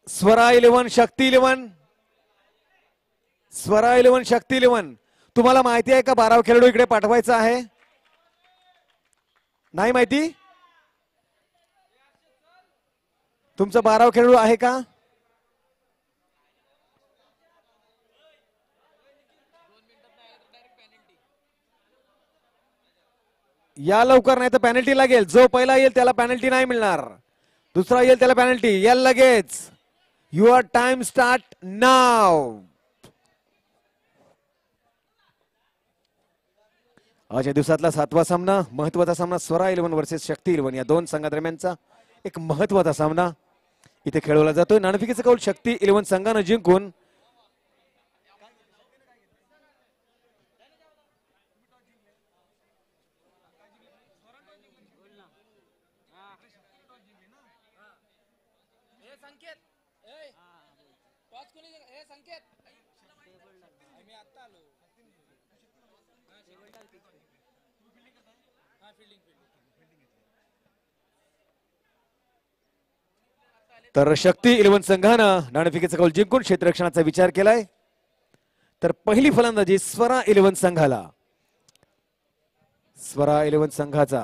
स्वरा 11 शक्ती 11, स्वरा 11 शक्ती 11. तुम्हाला माहिती आहे का 12 खेळाडू इकडे पाठवायचा आहे? नाही माहिती? तुमचं 12 खेळाडू आहे का? या लवकर, नाही तर पेनल्टी लागेल. जो पहिला येईल त्याला पेनल्टी नाही मिळणार, दुसरा येईल त्याला पेनल्टी. या लगेच. युअर टाइम स्टार्ट नाव. आजच्या दिवसातला 7वा सामना, महत्वाचा सामना, स्वरा 11 वर्सेस शक्ती 11 या दोन संघादरम्यानचा एक महत्वाचा सामना. इथे खेळवला जातोय. नाणेफेकीचा कौल शक्ती 11 संघानं जिंकून तर शक्ती 11 संघानं नाणेफेकीचा कौल जिंकून क्षेत्ररक्षणाचा विचार केलाय. तर पहिली फलंदाजी स्वरा 11 संघाला. स्वरा 11 संघाचा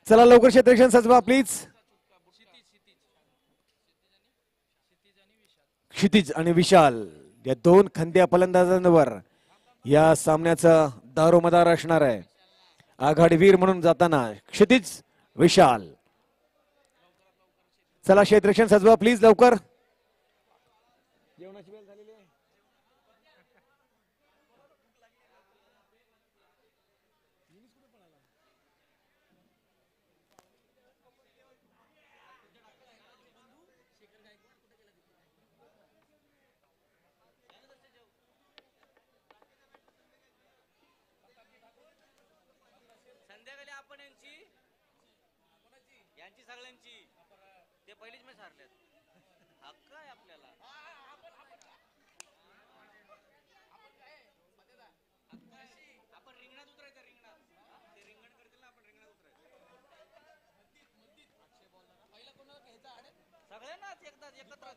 चला लवकर क्षेत्ररक्षण सजवा प्लीज. क्षितिज आणि विशाल या दोन खंद्या फलंदाजांवर या सामन्याचा दारोमदार असणार आहे. आघाडीवीर म्हणून जाताना क्षितिज, विशाल. चला क्षेत्ररक्षण सजवा प्लीज लवकर. संध्याकाळी आपण यांची सगळ्यांची ते पहिलीच मॅच हारल्यात. हक्क आहे आपल्याला. आपण रिंगणात उतरायचं. रिंगणात ते रिंगण करतील ना, आपण रिंगणात उतरायचं. पहिला कोणाला घ्यायचा सगळ्यांनाच एकदाच एकत्र.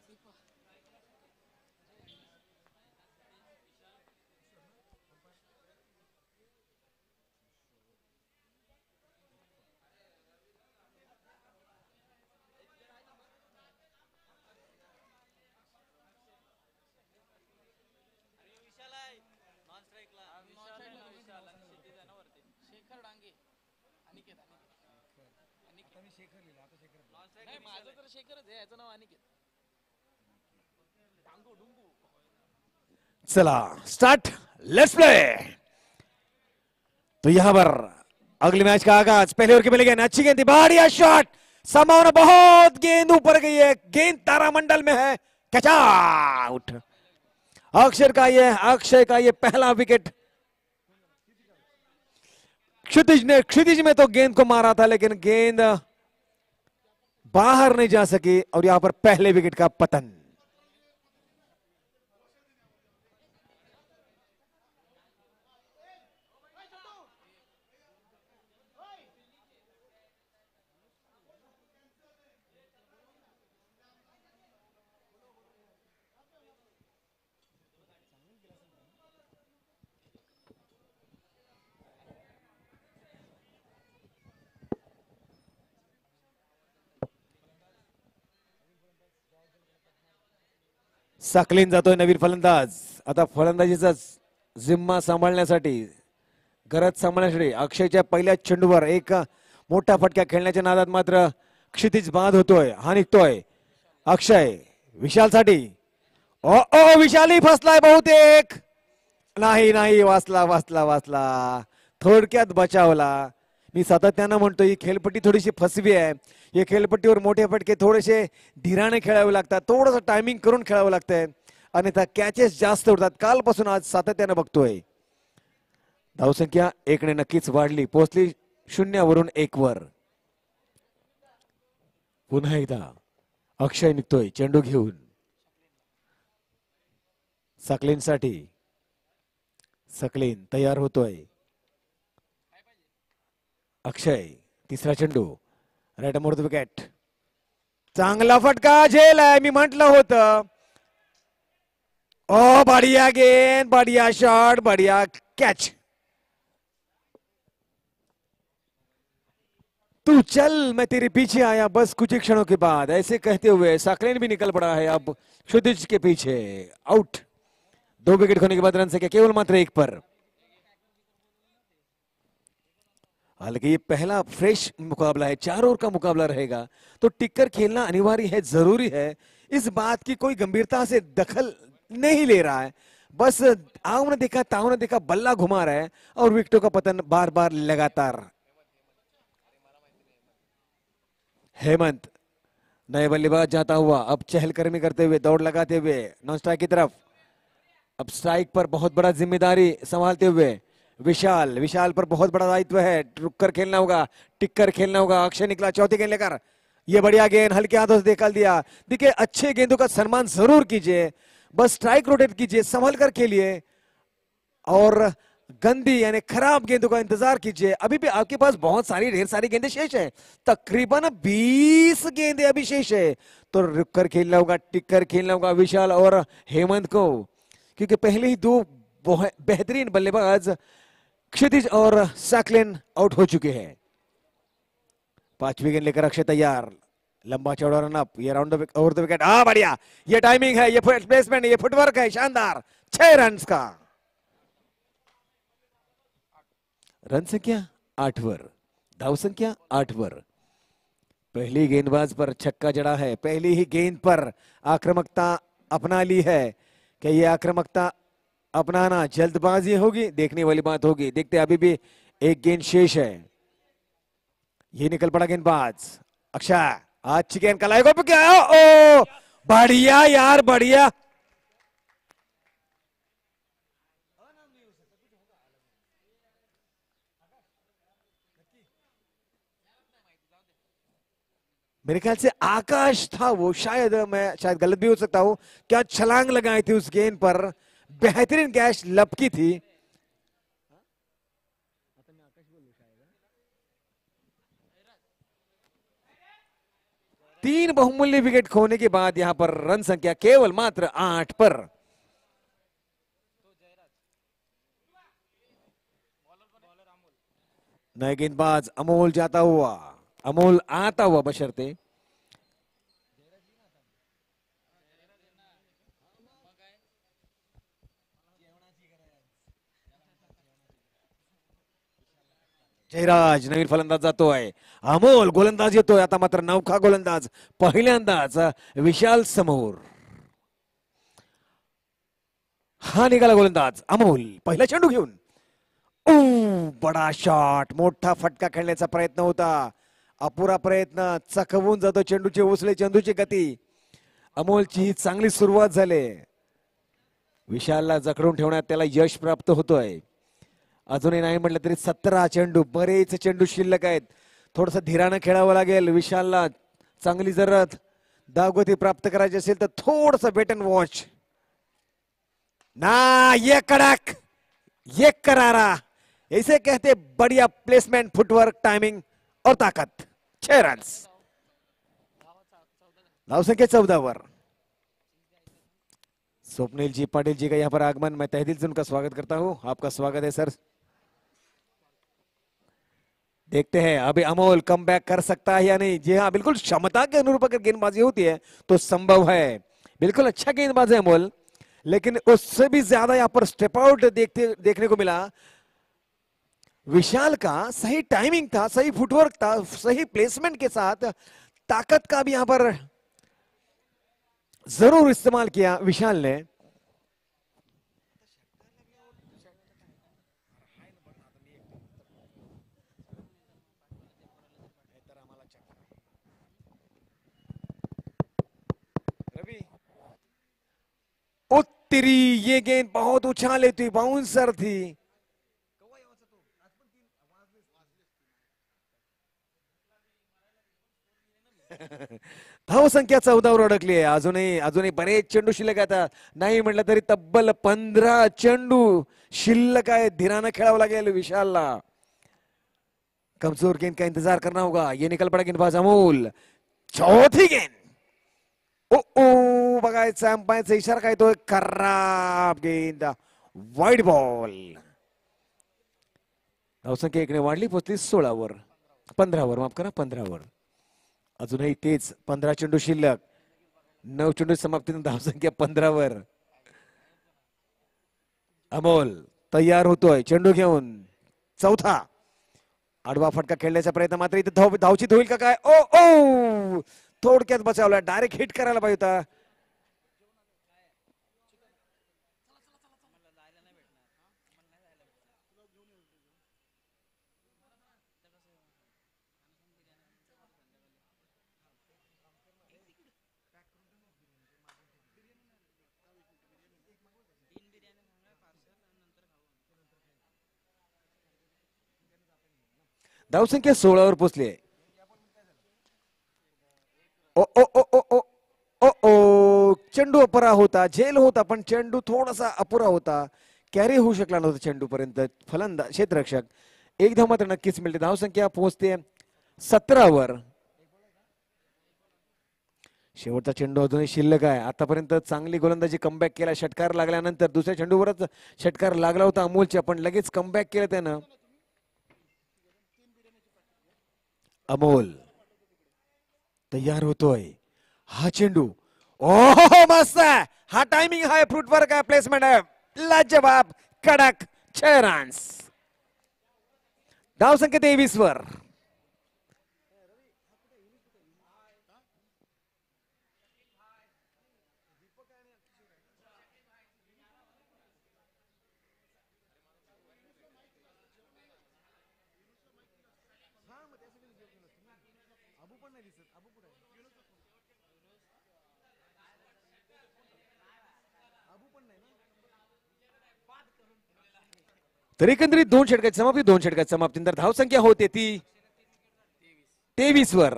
चला स्टार्ट, लेट्स प्ले. तो यहां पर अगली मैच का आगाज. पहले ओवर के मिले गए, अच्छी गेंद थी, बढ़िया शॉट. संभावना बहुत, गेंद ऊपर गई है, गेंद तारामंडल में है. Catch out. अक्षय का ये पहला विकेट. क्षितिज में तो गेंद को मारा था लेकिन गेंद बाहर नहीं जा सकी और यहां पर पहले विकेट का पतन. सकलीन जातोय नवीन फलंदाज. आता फलंदाजीचा जिम्मा सांभाळण्यासाठी, गरज सांभाळण्यासाठी अक्षयच्या पहिल्या चेंडूवर एक मोठा फटका खेळण्याच्या नादात मात्र क्षितिज बाद होतोय. हा निघतोय अक्षय विशालसाठी. ओ ओ विशालही फसलाय बहुतेक. नाही वाचला. थोडक्यात बचावला. मी सातत्यानं म्हणतो ही खेळपट्टी थोडीशी फसवी आहे. या खेळपट्टीवर मोठे फटके थोडेसे धीराने खेळावे लागतात, थोडंसं टायमिंग करून खेळावं लागतंय, अन्यथा कॅचेस जास्त उडतात. कालपासून आज सातत्यानं बघतोय. धावसंख्या 1 ने नक्कीच वाढली, पोहोचली 0 वरून 1 वर. पुन्हा एकदा अक्षय निघतोय चेंडू घेऊन सकलीनसाठी. सकलीन तयार होतोय. अक्षय तिसरा चेंडू, राईट मोर द विकेट. चांगला फटका झेल आहे, मी म्हटलं होतं. ओ बढ़िया गेंद, बढ़िया शॉट, बढ़िया कैच. तू चल मैं तेरे पीछे आया बस कुछ ही क्षणों के बाद, ऐसे कहते हुए सकलीन भी निकल पड़ा है अब क्षितिज के पीछे. आउट. 2 विकेट खोने के बाद रन संख्या केवल मात्र 1 पर. हालांकि ये पहला फ्रेश मुकाबला है, 4 ओवर का मुकाबला रहेगा तो टिककर खेलना अनिवार्य है, जरूरी है. इस बात की कोई गंभीरता से दखल नहीं ले रहा है। बस आओ ने देखा ताऊ ने देखा, बल्ला घुमा रहा है और विकेटों का पतन बार बार लगातार। हेमंत नए बल्लेबाज जाता हुआ, अब चहलकदमी करते हुए, दौड़ लगाते हुए नॉन स्ट्राइक की तरफ। अब स्ट्राइक पर बहुत बड़ा जिम्मेदारी संभालते हुए विशाल, विशाल पर बहुत बड़ा दायित्व है। रुक कर खेलना होगा, टिक कर खेलना होगा। अक्षय निकला चौथी गेंद लेकर, ये बढ़िया गेंद हल्के हाथों से निकाल दिया। देखिए अच्छे गेंदों का सम्मान जरूर कीजिए, बस स्ट्राइक रोटेट कीजिए, संभल कर खेलिए और गंदी यानी खराब गेंदों का इंतजार कीजिए। अभी भी आपके पास बहुत सारी ढेर सारी गेंदें शेष हैं, तकरीबन 20 गेंदें अभी शेष है। तो रुक कर खेलना होगा, टिक कर खेलना होगा विशाल और हेमंत को, क्योंकि पहले ही दो बेहतरीन बल्लेबाज क्षितिज और सैकलिन आउट हो चुके हैं। पांचवी गेंद लेकर अक्षय तैयार, लंबा चौड़ा रन अप, ये राउंड ओवर द विकेट। बढ़िया, ये टाइमिंग है, ये प्लेसमेंट, ये फुटवर्क है शानदार। 6 रन का रन संख्या 8 पर, धाव संख्या 8 पर। पहली गेंदबाज पर छक्का जड़ा है, पहली ही गेंद पर आक्रामकता अपना ली है। क्या ये आक्रामकता अपनाना जल्दबाजी होगी? देखने वाली बात होगी। देखते अभी भी एक गेंद शेष है। ये निकल पड़ा गेंदबाज अक्षय, अच्छी गेंद का लाएगा पे क्या? ओ बढ़िया यार, बढ़िया। मेरे ख्याल से आकाश था वो, शायद मैं शायद गलत भी हो सकता हूं। क्या छलांग लगाई थी उस गेंद पर, बेहतरीन कैच लपकी थी। तीन बहुमूल्य विकेट खोने के बाद यहां पर रन संख्या केवल मात्र 8 पर। नए गेंदबाज अमोल जाता हुआ, अमोल आता हुआ बशर्ते जयराज नवीन फलंदाज जातोय, अमोल गोलंदाज येतोय। आता मात्र नौका गोलंदाज पहिल्यांदाच विशाल समोर। हा निघाला गोलंदाज अमोल, पहिला चेंडू घेऊन बडा शॉट, मोठा फटका खेळण्याचा प्रयत्न होता, अपुरा प्रयत्न, चकवून जातो चेंडूचे उचले, चेंडूची गती। अमोलची चांगली सुरुवात झाली, विशालला जखडून ठेवण्यात त्याला यश प्राप्त होतोय। अजूनही नाही म्हटलं तरी 17 चेंडू, बरेच चेंडू शिल्लक आहेत। थोडस धीरानं खेळावं लागेल विशालला, चांगली जर धावगती प्राप्त करायची असेल तर थोडस वेट अँड वॉच ना। ये कड़क, ये करारा, इसे कहते बढ़िया प्लेसमेंट, फुटवर्क, टाइमिंग और ताकत। 6 रन, धाव संख्या 14 पर। स्वप्निल जी पाटिल जी का यहाँ पर आगमन, मैं तहे दिल से उनका स्वागत करता हूँ। आपका स्वागत है सर। देखते हैं अभी अमोल कम बैक कर सकता है या नहीं। जी हाँ, बिल्कुल क्षमता के अनुरूप अगर गेंदबाजी होती है तो संभव है। बिल्कुल अच्छा गेंदबाज है अमोल, लेकिन उससे भी ज्यादा यहाँ पर स्टेप आउट देखने को मिला। विशाल का सही टाइमिंग था, सही फुटवर्क था, सही प्लेसमेंट के साथ ताकत का भी यहां पर जरूर इस्तेमाल किया विशाल ने। रवि उत्तरी, ये गेंद बहुत उछाले थी, बाउंसर थी। धाव संख्या 14 वर अडकली आहे। अजूनही बरेच चेंडू शिल्लक आहेत, नाही म्हटलं तरी तब्बल 15 चेंडू शिल्लक आहे। धीरानं खेळावं लागेल विशालला, कमजोर गेंद का इंतजार करना होगा। ये निकल पड़ा गेंदबाज अमोल, चौथी गेंद। ओ बघायचा अंपायरचा इशारा काय तो, खराब गेंद, वाईड बॉल। धावसंख्या 1 ने वाढली, पोहोचली 16 वर, 15 वर, माफ करा 15 वर। अजूनही तेच 15 चेंडू शिल्लक, 9 चेंडू समाप्तीने धावसंख्या 15 वर। अमोल तयार होतोय चेंडू घेऊन, चौथा आडवा फटका खेळण्याचा प्रयत्न, मात्र इथे धावचित होईल का काय? ओ थोडक्यात बचावला, डायरेक्ट हिट करायला पाहिजे होता धावसंख्या 16वर पोहोचली आहे. ओ ओ ओ ओ ओ ओ ओ चेंडू अपुरा होता, झेल होता, पण चेंडू थोडासा अपुरा होता, कॅरी होऊ शकला नव्हता चेंडू पर्यंत. फलंदाज क्षेत्ररक्षक एक धाव मात्र नक्कीच मिळते. धावसंख्या पोहोचते 17वर. शेवटचा चेंडू अजूनही शिल्लक आहे. आतापर्यंत चांगली गोलंदाजी कमबॅक केला. षटकार लागल्यानंतर दुसऱ्या चेंडूवरच षटकार लागला होता अमोलच्या, पण लगेच कमबॅक केलं त्यानं. अमोल तयार होतोय. हा चेंडू ओह मस्त आहे. हा टायमिंग आहे, फुटवर्क आहे, प्लेसमेंट आहे, लाजवाब, कडक. 6 रन्स. धावसंख्या 23वर. तर एकंदरीत 2 षटकाची समाप्ती, 2 षटकाची समाप्तीनंतर धावसंख्या होते ती 23वर.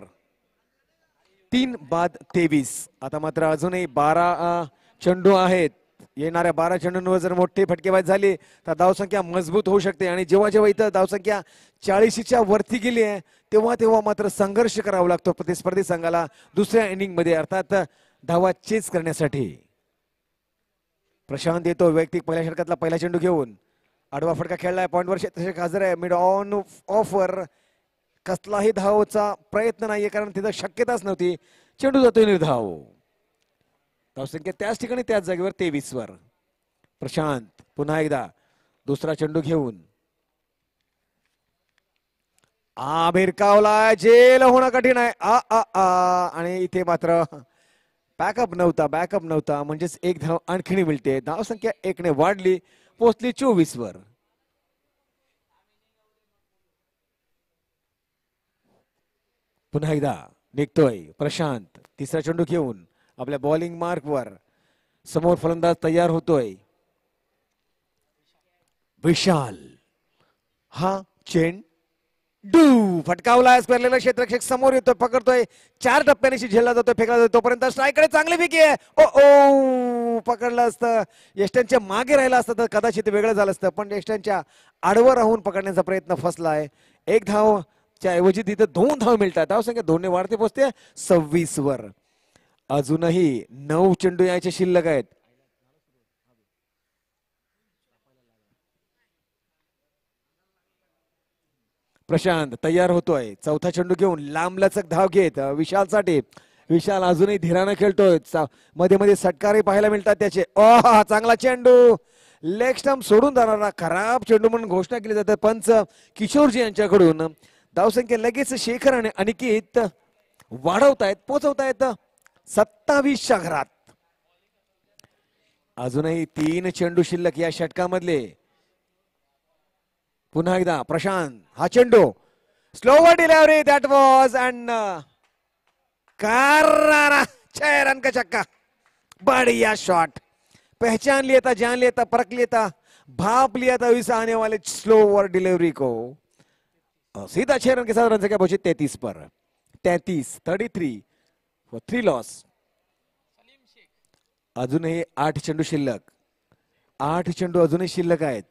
3 बाद 23. आता मात्र अजूनही 12 चेंडू आहेत. येणाऱ्या 12 चेंडूंवर जर मोठी फटकेबाजी झाली तर धावसंख्या मजबूत होऊ शकते. आणि जेव्हा जेव्हा इथं धावसंख्या 40च्या वरती गेली आहे तेव्हा तेव्हा मात्र संघर्ष करावा लागतो प्रतिस्पर्धी संघाला दुसऱ्या इनिंग मध्ये, अर्थात धावा चेस करण्यासाठी. प्रशांत येतो वैयक्तिक पहिल्या षटकातला पहिला चेंडू घेऊन. आडवा फटका खेळलाय, पॉइंटवर क्षेत्ररक्षक हजर आहे. मिड ऑन ऑफवर कसलाही धावचा प्रयत्न नाहीये, कारण तिथं शक्यताच नव्हती. चेंडू जातोय निर्धाव. धावसंख्या त्याच ठिकाणी त्याच जागेवर 23वर. प्रशांत पुन्हा एकदा दुसरा चेंडू घेऊन भिरकावला. जेल होणं कठीण आहे. आणि इथे मात्र बॅकअप नव्हता, म्हणजेच एक धाव आणखीन मिळते. धावसंख्या 1ने वाढली, पोहोचली 24वर. पुन्हा एकदा निघतोय प्रशांत तिसरा चेंडू घेऊन आपल्या बॉलिंग मार्कवर. समोर फलंदाज तयार होतोय. विशाल हा चेंडू फटकावला. स्क्वेअरलेला क्षेत्ररक्षक समोर येतोय, पकडतोय. 4 टप्प्यानिशी झेलला जातोय, फेकला जातो. तोपर्यंत स्ट्राईकडे चांगली फेकी आहे. ओ पकडलं असतं, यष्ट्यांच्या मागे राहिला असतं तर कदाचित वेगळं झालं असतं, पण यष्ट्यांच्या आडवर राहून पकडण्याचा प्रयत्न फसलाय. 1 धावच्या ऐवजी तिथं 2 धाव मिळतात. धावसंख्या 2ने वाढते, पोहोचते 26वर. अजूनही 9 चेंडू यायचे शिल्लक आहेत. प्रशांत तयार होतोय. चौथा चेंडू घेऊन लांबलचक धाव घेत विशालसाठी. विशाल अजूनही धीरानं खेळतोय. मध्ये मध्ये सटकारही पाहायला मिळतात त्याचे. चांगला चेंडू, लेग स्टंप सोडून जाणारा खराब चेंडू म्हणून घोषणा केली जाते पंच किशोरजी यांच्याकडून. धावसंख्या लगेच शेखर आणि अनिकेत वाढवतायत, पोहोचवतायत 27च्या घरात. अजूनही 3 चेंडू शिल्लक या षटकामधले. पुन्हा एकदा प्रशांत हा चेंडू, slower delivery, that was and 6 run का छक्का. बढ़िया शॉट, पहचान लिया था, जान लिया था, परख लिया था, भाप लिया था इस आने वाले स्लोवर डिलीवरी को. सीधा 6 रन के साथ रन संख्या पहुंची 33 पर. 33 फॉर 3 लॉस. अजूनही 8 चेंडू शिल्लक. 8 चेंडू अजूनही शिल्लक आहेत.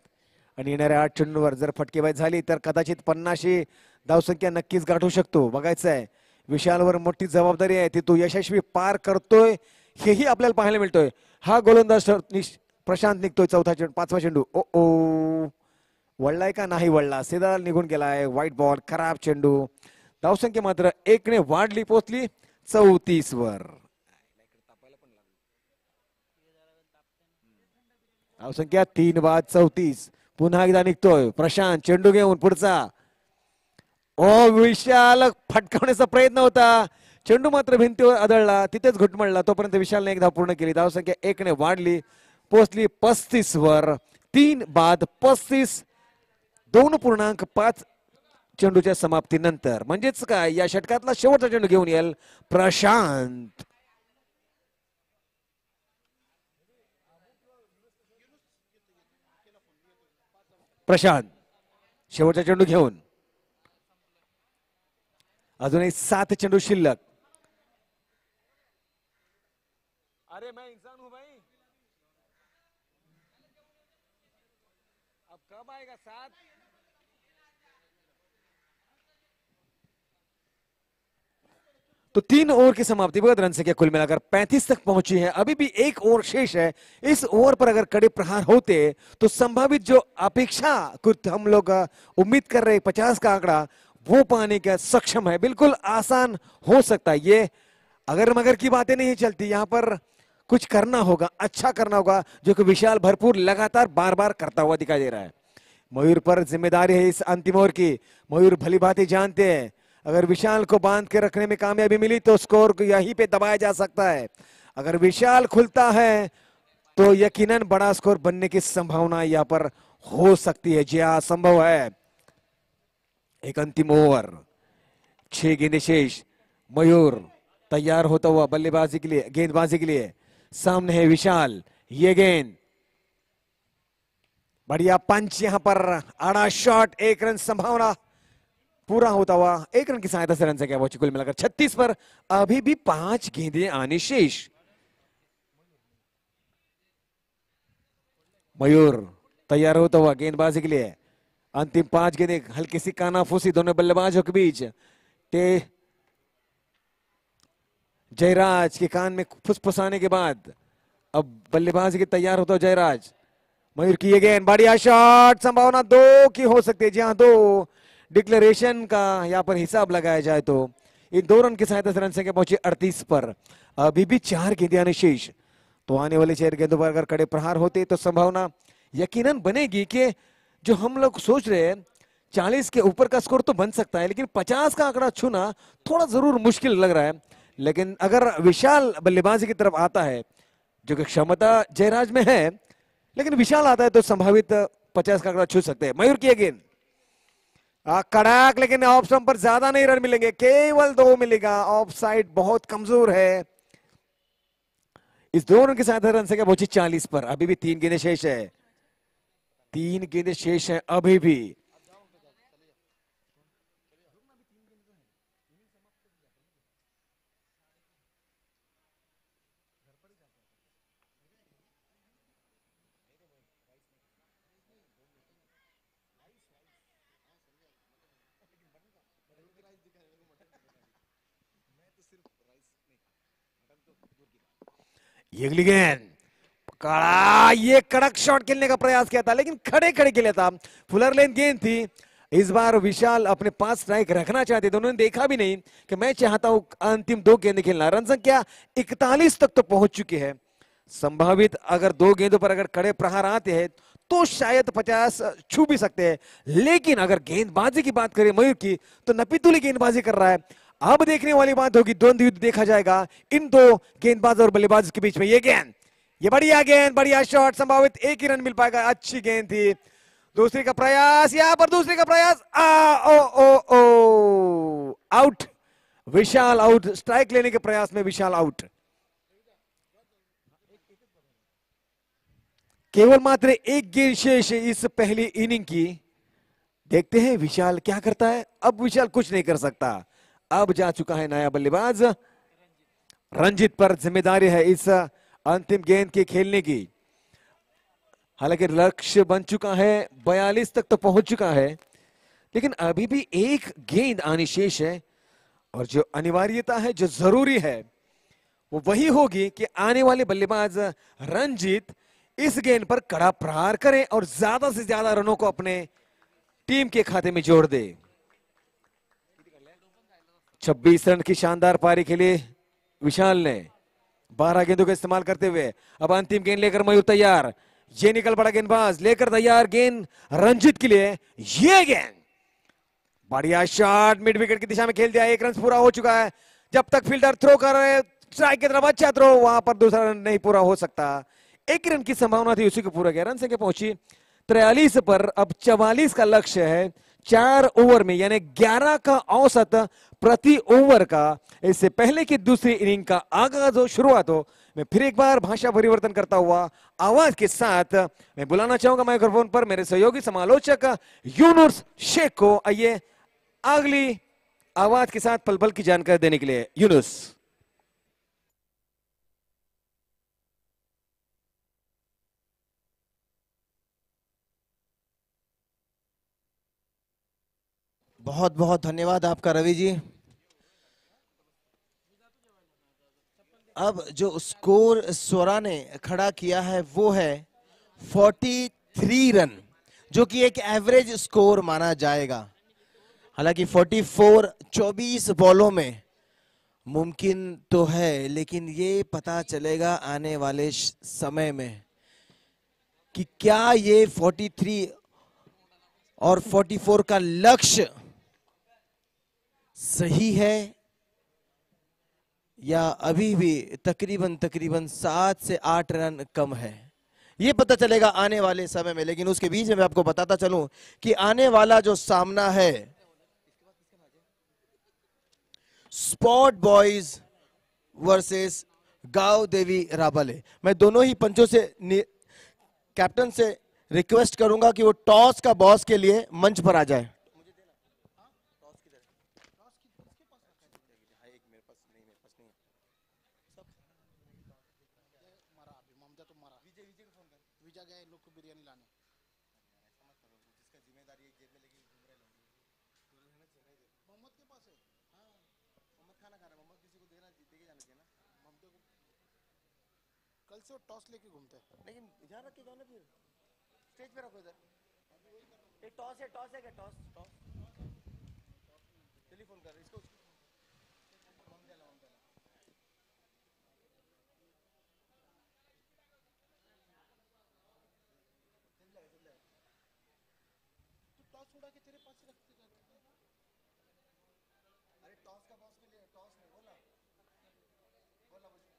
आणि येणाऱ्या 8 चेंडूवर जर फटकेबाजी झाली तर कदाचित 50 धावसंख्या नक्कीच गाठू शकतो. बघायचं आहे, विशालवर मोठी जबाबदारी आहे, ती तो यशस्वी पार करतोय हेही आपल्याला पाहायला मिळतोय. हा गोलंदाज प्रशांत निघतोय. चौथा चेंडू, 5वा चेंडू. वळलाय का नाही वळला, सीधा निघून गेलाय. व्हाईट बॉल, खराब चेंडू. धावसंख्या मात्र 1ने वाढली, पोहोचली 34वर. धावसंख्या 3 बाद 34. पुन्हा एकदा निघतोय प्रशांत चेंडू घेऊन. पुढचा विशाल फटकावण्याचा प्रयत्न होता, चेंडू मात्र भिंतीवर आदळला, तिथेच घुटमळला. तोपर्यंत विशालने एक धाव पूर्ण केली. धावसंख्या 1ने वाढली, पोहोचली 35वर. 3 बाद 35. 2.5 चेंडूच्या समाप्तीनंतर, म्हणजेच काय, या षटकातला शेवटचा चेंडू घेऊन येईल प्रशांत. प्रशांत शेवटचा चेंडू घेऊन अजूनही 7 चेंडू शिल्लक. अरे मैं इंसान हूं भाई. अब कब आएगा 7? तो 3 ओवर की समाप्ति के बाद रन संख्या कुल मिलाकर 35 तक पहुंची है. अभी भी एक ओवर शेष है. इस ओवर पर अगर कड़े प्रहार होते तो संभावित जो अपेक्षा कुछ हम लोग उम्मीद कर रहे 50 का आंकड़ा वो पाने का सक्षम है. बिल्कुल आसान हो सकता है. ये अगर मगर की बातें नहीं चलती. यहां पर कुछ करना होगा, अच्छा करना होगा, जो कि विशाल भरपूर लगातार बार बार करता हुआ दिखाई दे रहा है. मयूर पर जिम्मेदारी है इस अंतिम ओवर की. मयूर भली भांति जानते हैं अगर विशाल को बांध के रखने में कामयाबी मिली तो स्कोर को यहीं पे दबाया जा सकता है. अगर विशाल खुलता है तो यकीनन बड़ा स्कोर बनने की संभावना यहां पर हो सकती है. जी हाँ, संभव है. एक अंतिम ओवर, 6 गेंदें शेष. मयूर तैयार होता हुआ बल्लेबाजी के लिए, गेंदबाजी के लिए. सामने है विशाल. ये गेंद बढ़िया पंच यहां पर. आड़ा शॉट. 1 रन संभावना पूरा होता हुआ 1 रन की सहायता से रन संख्या पहुंची कुल मिलाकर 36 पर. अभी भी 5 गेंदें आने शेष. मयूर तैयार होता हुआ गेंदबाजी के लिए. अंतिम 5 गेंदें. हल्की सी कानाफूसी दोनों बल्लेबाजों के बीच. जयराज के कान में फुसफुसाने के बाद अब बल्लेबाजी के तैयार होता जयराज. मयूर की ये गेंद. बढ़िया शॉट. संभावना 2 की हो सकती है. जी हाँ, 2 डिक्लेरेशन का यहाँ पर हिसाब लगाया जाए तो इन 2 रन की सहायता से रन संख्या पहुंची 38 पर. अभी भी 4 गेंदें आने शेष. तो आने वाले 4 गेंदों पर अगर कड़े प्रहार होते तो संभावना यकीनन बनेगी कि जो हम लोग सोच रहे हैं 40 के ऊपर का स्कोर तो बन सकता है, लेकिन 50 का आंकड़ा छूना थोड़ा जरूर मुश्किल लग रहा है. लेकिन अगर विशाल बल्लेबाजी की तरफ आता है, जो कि क्षमता जयराज में है, लेकिन विशाल आता है तो संभावित 50 का आंकड़ा छू सकते हैं. मयूर की गेंद कड़ाक, लेकिन ऑफ स्टंप पर ज्यादा नहीं रन मिलेंगे, केवल 2 मिलेगा. ऑफ साइड बहुत कमजोर है. इस 2 रन के साथ रन संख्या पहुंची 40 पर. अभी भी 3 गेंदें शेष है. 3 गेंदें शेष है अभी भी. ये अगली गेंद कड़ा. ये कड़क शॉट खेलने का प्रयास किया था, लेकिन खड़े खड़े खेला था. फुलर लेन गेंद थी. इस बार विशाल अपने पास स्ट्राइक रखना चाहते थे. उन्होंने देखा भी नहीं कि मैं चाहता हूं अंतिम 2 गेंदें खेलना. रन संख्या 41 तक तो पहुंच चुकी है. संभावित अगर 2 गेंदों पर अगर कड़े प्रहार आते हैं तो शायद 50 छू भी सकते हैं. लेकिन अगर गेंदबाजी की बात करें मयूर की, तो नपीतुली गेंदबाजी कर रहा है. अब देखने वाली बात होगी, द्वंद्व युद्ध देखा जाएगा इन 2 गेंदबाज और बल्लेबाज के बीच में. ये गेंद, ये बढ़िया गेंद, बढ़िया शॉट. संभावित 1 ही रन मिल पाएगा. अच्छी गेंद थी. दूसरी का प्रयास, यहां पर दूसरी का प्रयास. आउट. विशाल आउट. स्ट्राइक लेने के प्रयास में विशाल आउट. केवल मात्र 1 गेंद शेष इस पहली इनिंग की. देखते हैं विशाल क्या करता है. अब विशाल कुछ नहीं कर सकता. अब जा चुका है नया बल्लेबाज. रंजित पर जिम्मेदारी है इस अंतिम गेंद के खेलने की. हालांकि लक्ष्य बन चुका है, 42 तक तो पहुंच चुका है, लेकिन अभी भी 1 गेंद आनी शेष है. और जो अनिवार्यता है, जो जरूरी है, वो वही होगी कि आने वाले बल्लेबाज रंजित इस गेंद पर कड़ा प्रहार करें और ज्यादा से ज्यादा रनों को अपने टीम के खाते में जोड़ दे. 26 रन की शानदार पारी के लिए विशाल ने 12 गेंदों का इस्तेमाल करते हुए अब अंतिम गेंद लेकर मयूर तैयार. ये निकल पड़ा गेंदबाज लेकर तैयार. गेंद रंजित के लिए. ये गेंद बढ़िया शॉट. मिड विकेट की दिशा में खेल दिया. 1 रन पूरा हो चुका है. जब तक फील्डर थ्रो कर रहे, स्ट्राइक की तरफ अच्छा थ्रो, वहां पर दूसरा रन नहीं पूरा हो सकता. 1 रन की संभावना थी, उसी को पूरा किया. रन संख्या पहुंची 43 पर. अब 44 का लक्ष्य है 4 ओवर में, यानी 11 का औसत प्रति ओवर का. इससे पहले की दूसरी इनिंग का आगाज हो, शुरुआत हो, मैं फिर एक बार भाषा परिवर्तन करता हुआ आवाज के साथ मैं बुलाना चाहूंगा माइक्रोफोन पर मेरे सहयोगी समालोचक यूनुस शेख को. आइए अगली आवाज के साथ पल पल की जानकारी देने के लिए यूनुस। बहुत बहुत धन्यवाद आपका रवि जी। अब जो स्कोर स्वरा ने खड़ा किया है वो है 43 रन, जो कि एक एवरेज स्कोर माना जाएगा। हालांकि 44 24 बॉलों में मुमकिन तो है, लेकिन ये पता चलेगा आने वाले समय में कि क्या ये 43 और 44 का लक्ष्य सही है या अभी भी तकरीबन 7 से 8 रन कम है। ये पता चलेगा आने वाले समय में। लेकिन उसके बीच में मैं आपको बताता चलूं कि आने वाला जो सामना है स्पॉट बॉयज वर्सेस गांव देवी राबले, मैं दोनों ही पंचों से कैप्टन से रिक्वेस्ट करूंगा कि वो टॉस का बॉस के लिए मंच पर आ जाए। कल से वो टॉस लेके घूमते हैं, लेकिन ध्यान रख के जाओ ना, फिर स्टेज पे रखो इधर। ये टॉस है क्या? टॉस टॉस टेलीफोन कर इसको। टॉस उड़ा के तेरे पास रखते जाते हैं। अरे टॉस का बॉस के लिए टॉस नहीं बोला, बोला मुझे।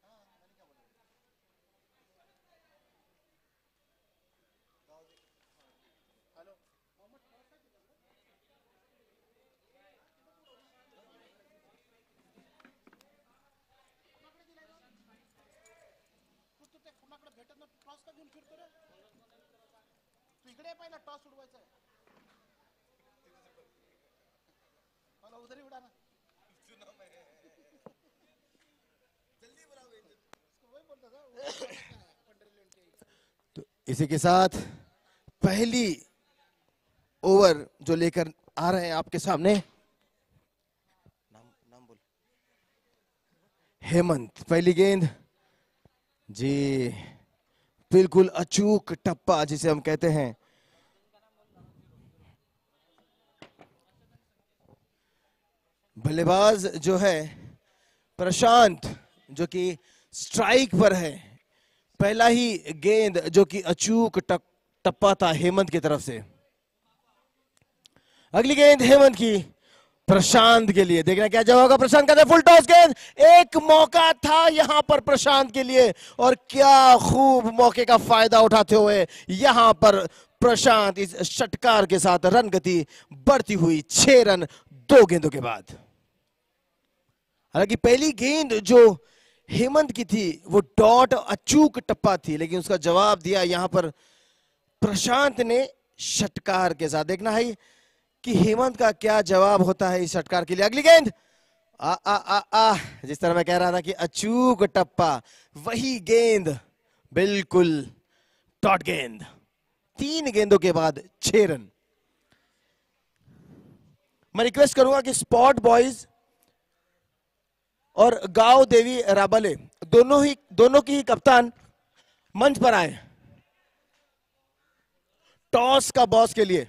हाँ मैंने क्या बोला? हेलो तू त्या कुणाकडे भेटत ना, टॉस का घेऊन फिरतो रे? तू इकडे पहिला टॉस उडवायचा आहे मला, उधर ही उड़ा ना। जल्दी बुलाओ वही बोलता था तो इसी के साथ पहली ओवर जो लेकर आ रहे हैं आपके सामने, नाम बोल। हेमंत, पहली गेंद जी, बिल्कुल अचूक टप्पा जिसे हम कहते हैं। बल्लेबाज जो है प्रशांत, जो कि स्ट्राइक पर है। पहला ही गेंद जो कि अचूक टप्पा था हेमंत की तरफ से। अगली गेंद हेमंत की प्रशांत के लिए, देखना क्या जवाब होगा। प्रशांत का फुल टॉस गेंद, एक मौका था यहां पर प्रशांत के लिए, और क्या खूब मौके का फायदा उठाते हुए यहां पर प्रशांत इस षटकार के साथ रन गति बढ़ती हुई 6 रन 2 गेंदों के बाद। हालांकि पहली गेंद जो हेमंत की थी वो डॉट अचूक टप्पा थी, लेकिन उसका जवाब दिया यहां पर प्रशांत ने षटकार के साथ। देखना है कि हेमंत का क्या जवाब होता है इस षटकार के लिए। अगली गेंद जिस तरह मैं कह रहा था कि अचूक टप्पा, वही गेंद बिल्कुल डॉट गेंद। 3 गेंदों के बाद 6 रन। मैं रिक्वेस्ट करूंगा कि स्पॉट बॉयज और गांव देवी राबले दोनों की ही कप्तान मंच पर आए टॉस का बॉस के लिए।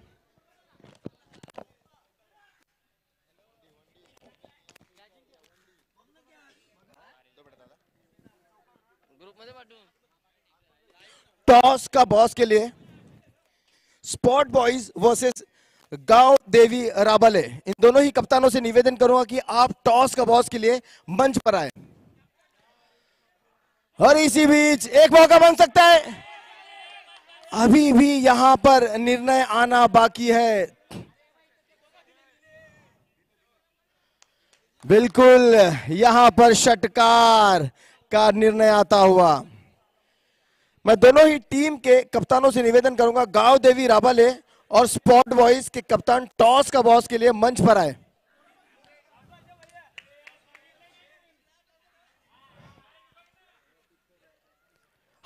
टॉस का बॉस के लिए स्पॉट बॉयज वर्सेस गांव देवी राबले, इन दोनों ही कप्तानों से निवेदन करूंगा कि आप टॉस का बॉस के लिए मंच पर आए। और इसी बीच एक मौका बन सकता है, अभी भी यहां पर निर्णय आना बाकी है। बिल्कुल यहां पर षटकार का निर्णय आता हुआ। मैं दोनों ही टीम के कप्तानों से निवेदन करूंगा, गांव देवी राबले और स्पॉट बॉयज के कप्तान टॉस का बॉस के लिए मंच पर आए।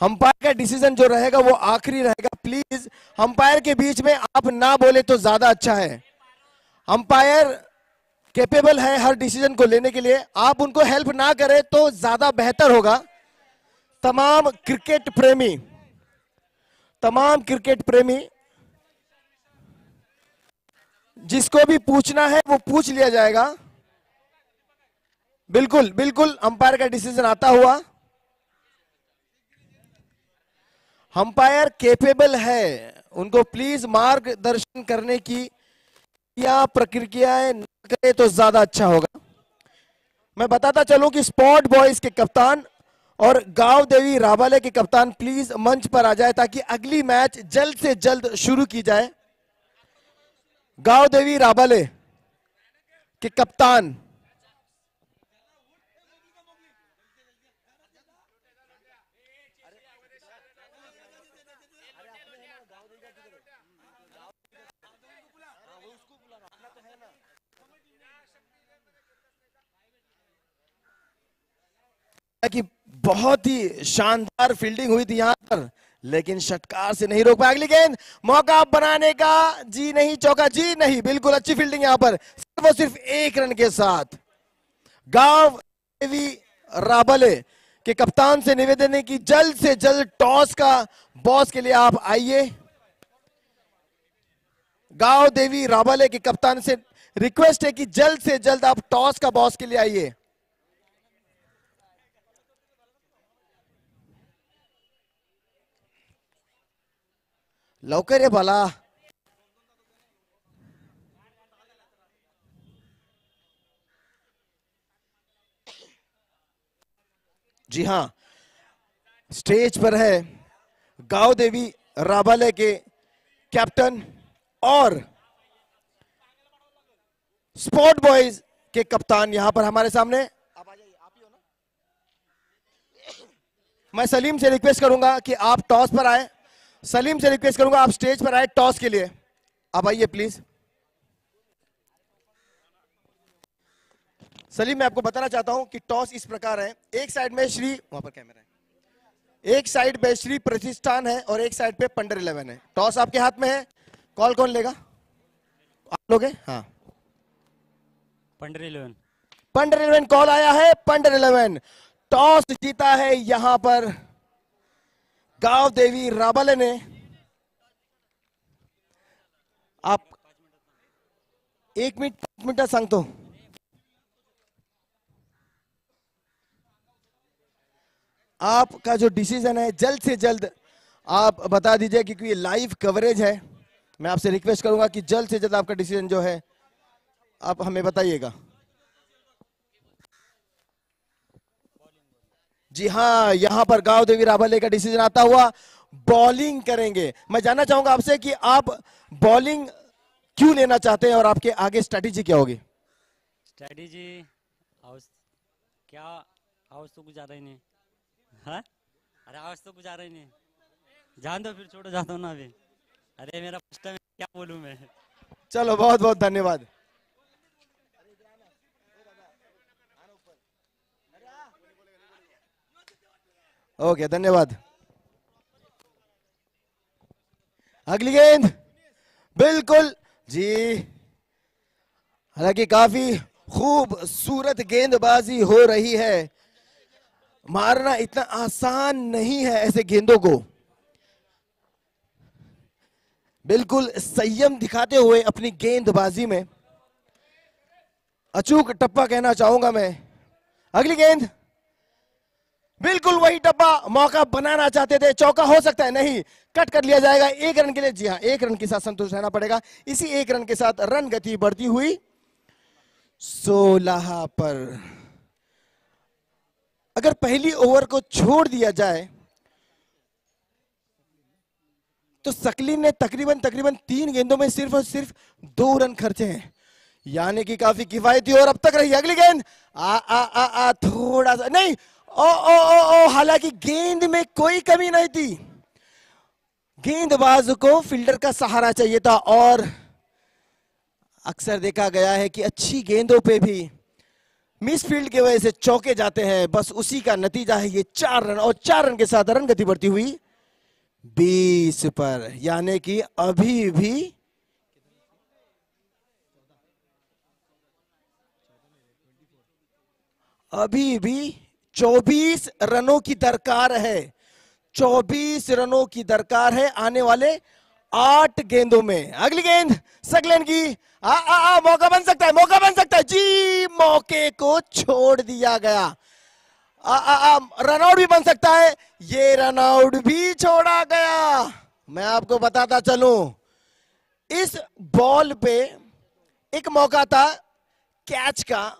अंपायर का डिसीजन जो रहेगा वो आखिरी रहेगा। प्लीज अंपायर के बीच में आप ना बोले तो ज्यादा अच्छा है। अंपायर कैपेबल है हर डिसीजन को लेने के लिए, आप उनको हेल्प ना करें तो ज्यादा बेहतर होगा। तमाम क्रिकेट प्रेमी जिसको भी पूछना है वो पूछ लिया जाएगा। बिल्कुल बिल्कुल अंपायर का डिसीजन आता हुआ। अंपायर कैपेबल है, उनको प्लीज मार्गदर्शन करने की या प्रक्रियाएं न करे तो ज्यादा अच्छा होगा। मैं बताता चलूं कि स्पॉट बॉयज के कप्तान और गांव देवी राबाले के कप्तान प्लीज मंच पर आ जाए ताकि अगली मैच जल्द से जल्द शुरू की जाए। गांव देवी राबाले के कप्तान कि बहुत ही शानदार फील्डिंग हुई थी यहां पर, लेकिन षटकार से नहीं रोक पाया। अगली गेंद मौका बनाने का, जी नहीं, चौका जी नहीं, बिल्कुल अच्छी फील्डिंग यहां पर। सिर्फ और सिर्फ 1 रन के साथ गांव देवी राबाले के कप्तान से निवेदन है कि जल्द से जल्द टॉस का बॉस के लिए आप आइए। गांव देवी राबाले के कप्तान से रिक्वेस्ट है कि जल्द से जल्द आप टॉस का बॉस के लिए आइए। लवकर ये बाला। जी हां, स्टेज पर है गांव देवी राबाले के कैप्टन और स्पोर्ट बॉयज के कप्तान यहां पर हमारे सामने। आप आ जाइए, आप ही हो ना। मैं सलीम से रिक्वेस्ट करूंगा कि आप टॉस पर आए। सलीम से रिक्वेस्ट करूंगा आप स्टेज पर आए टॉस के लिए, आप आइए प्लीज। सलीम, मैं आपको बताना चाहता हूं कि टॉस इस प्रकार है। एक साइड में श्री, वहां पर कैमरा है, एक साइड पे श्री प्रतिष्ठान है और एक साइड पे पंडर 11 है। टॉस आपके हाथ में है, कॉल कौन लेगा? आप लोगे? हाँ, पंडर 11। पंडर 11 कॉल आया है। पंडर 11 टॉस जीता है यहां पर गांव देवी राबाले ने। आप 1 मिनट 5 मिनट सांगतो। आपका जो डिसीजन है जल्द से जल्द आप बता दीजिए, क्योंकि ये लाइव कवरेज है। मैं आपसे रिक्वेस्ट करूंगा कि जल्द से जल्द आपका डिसीजन जो है आप हमें बताइएगा। जी हाँ, यहां पर गांव देवी राबाले का डिसीजन आता हुआ बॉलिंग करेंगे। मैं जानना चाहूंगा आपसे कि आप बॉलिंग क्यों लेना चाहते हैं और आपके आगे स्ट्रेटेजी क्या होगी? स्ट्रेटेजी क्या, आवाज तो कुछ ज्यादा ही नहीं। हाँ, अरे आवाज तो कुछ आ रहा ही नहीं। जान दो, फिर छोड़ो, जाता हूँ ना अभी। अरे मेरा फर्स्ट टाइम, क्या बोलूं मैं। चलो, बहुत बहुत धन्यवाद। ओके, धन्यवाद। अगली गेंद बिल्कुल जी, हालांकि काफी खूबसूरत गेंदबाजी हो रही है। मारना इतना आसान नहीं है ऐसे गेंदों को। बिल्कुल संयम दिखाते हुए अपनी गेंदबाजी में अचूक टप्पा कहना चाहूंगा मैं। अगली गेंद बिल्कुल वही टप्पा, मौका बनाना चाहते थे, चौका हो सकता है, नहीं, कट कर लिया जाएगा 1 रन के लिए। जी हाँ, 1 रन के साथ संतुष्ट रहना पड़ेगा। इसी 1 रन के साथ रन गति बढ़ती हुई 16 पर। अगर पहली ओवर को छोड़ दिया जाए तो सकलीन ने तकरीबन 3 गेंदों में सिर्फ और सिर्फ 2 रन खर्चे हैं, यानी कि काफी किफायती और अब तक रही। अगली गेंद थोड़ा सा नहीं, ओ हालांकि गेंद में कोई कमी नहीं थी। गेंदबाज को फील्डर का सहारा चाहिए था और अक्सर देखा गया है कि अच्छी गेंदों पे भी मिस फील्ड की वजह से चौके जाते हैं। बस उसी का नतीजा है ये 4 रन और 4 रन के साथ रन गति बढ़ती हुई 20 पर, यानी कि अभी भी 24 रनों की दरकार है। 24 रनों की दरकार है आने वाले 8 गेंदों में। अगली गेंद सकलेन की मौका बन सकता है, मौका बन सकता है जी, मौके को छोड़ दिया गया। रनआउट भी बन सकता है, ये रनआउट भी छोड़ा गया। मैं आपको बताता चलूं, इस बॉल पे एक मौका था कैच का,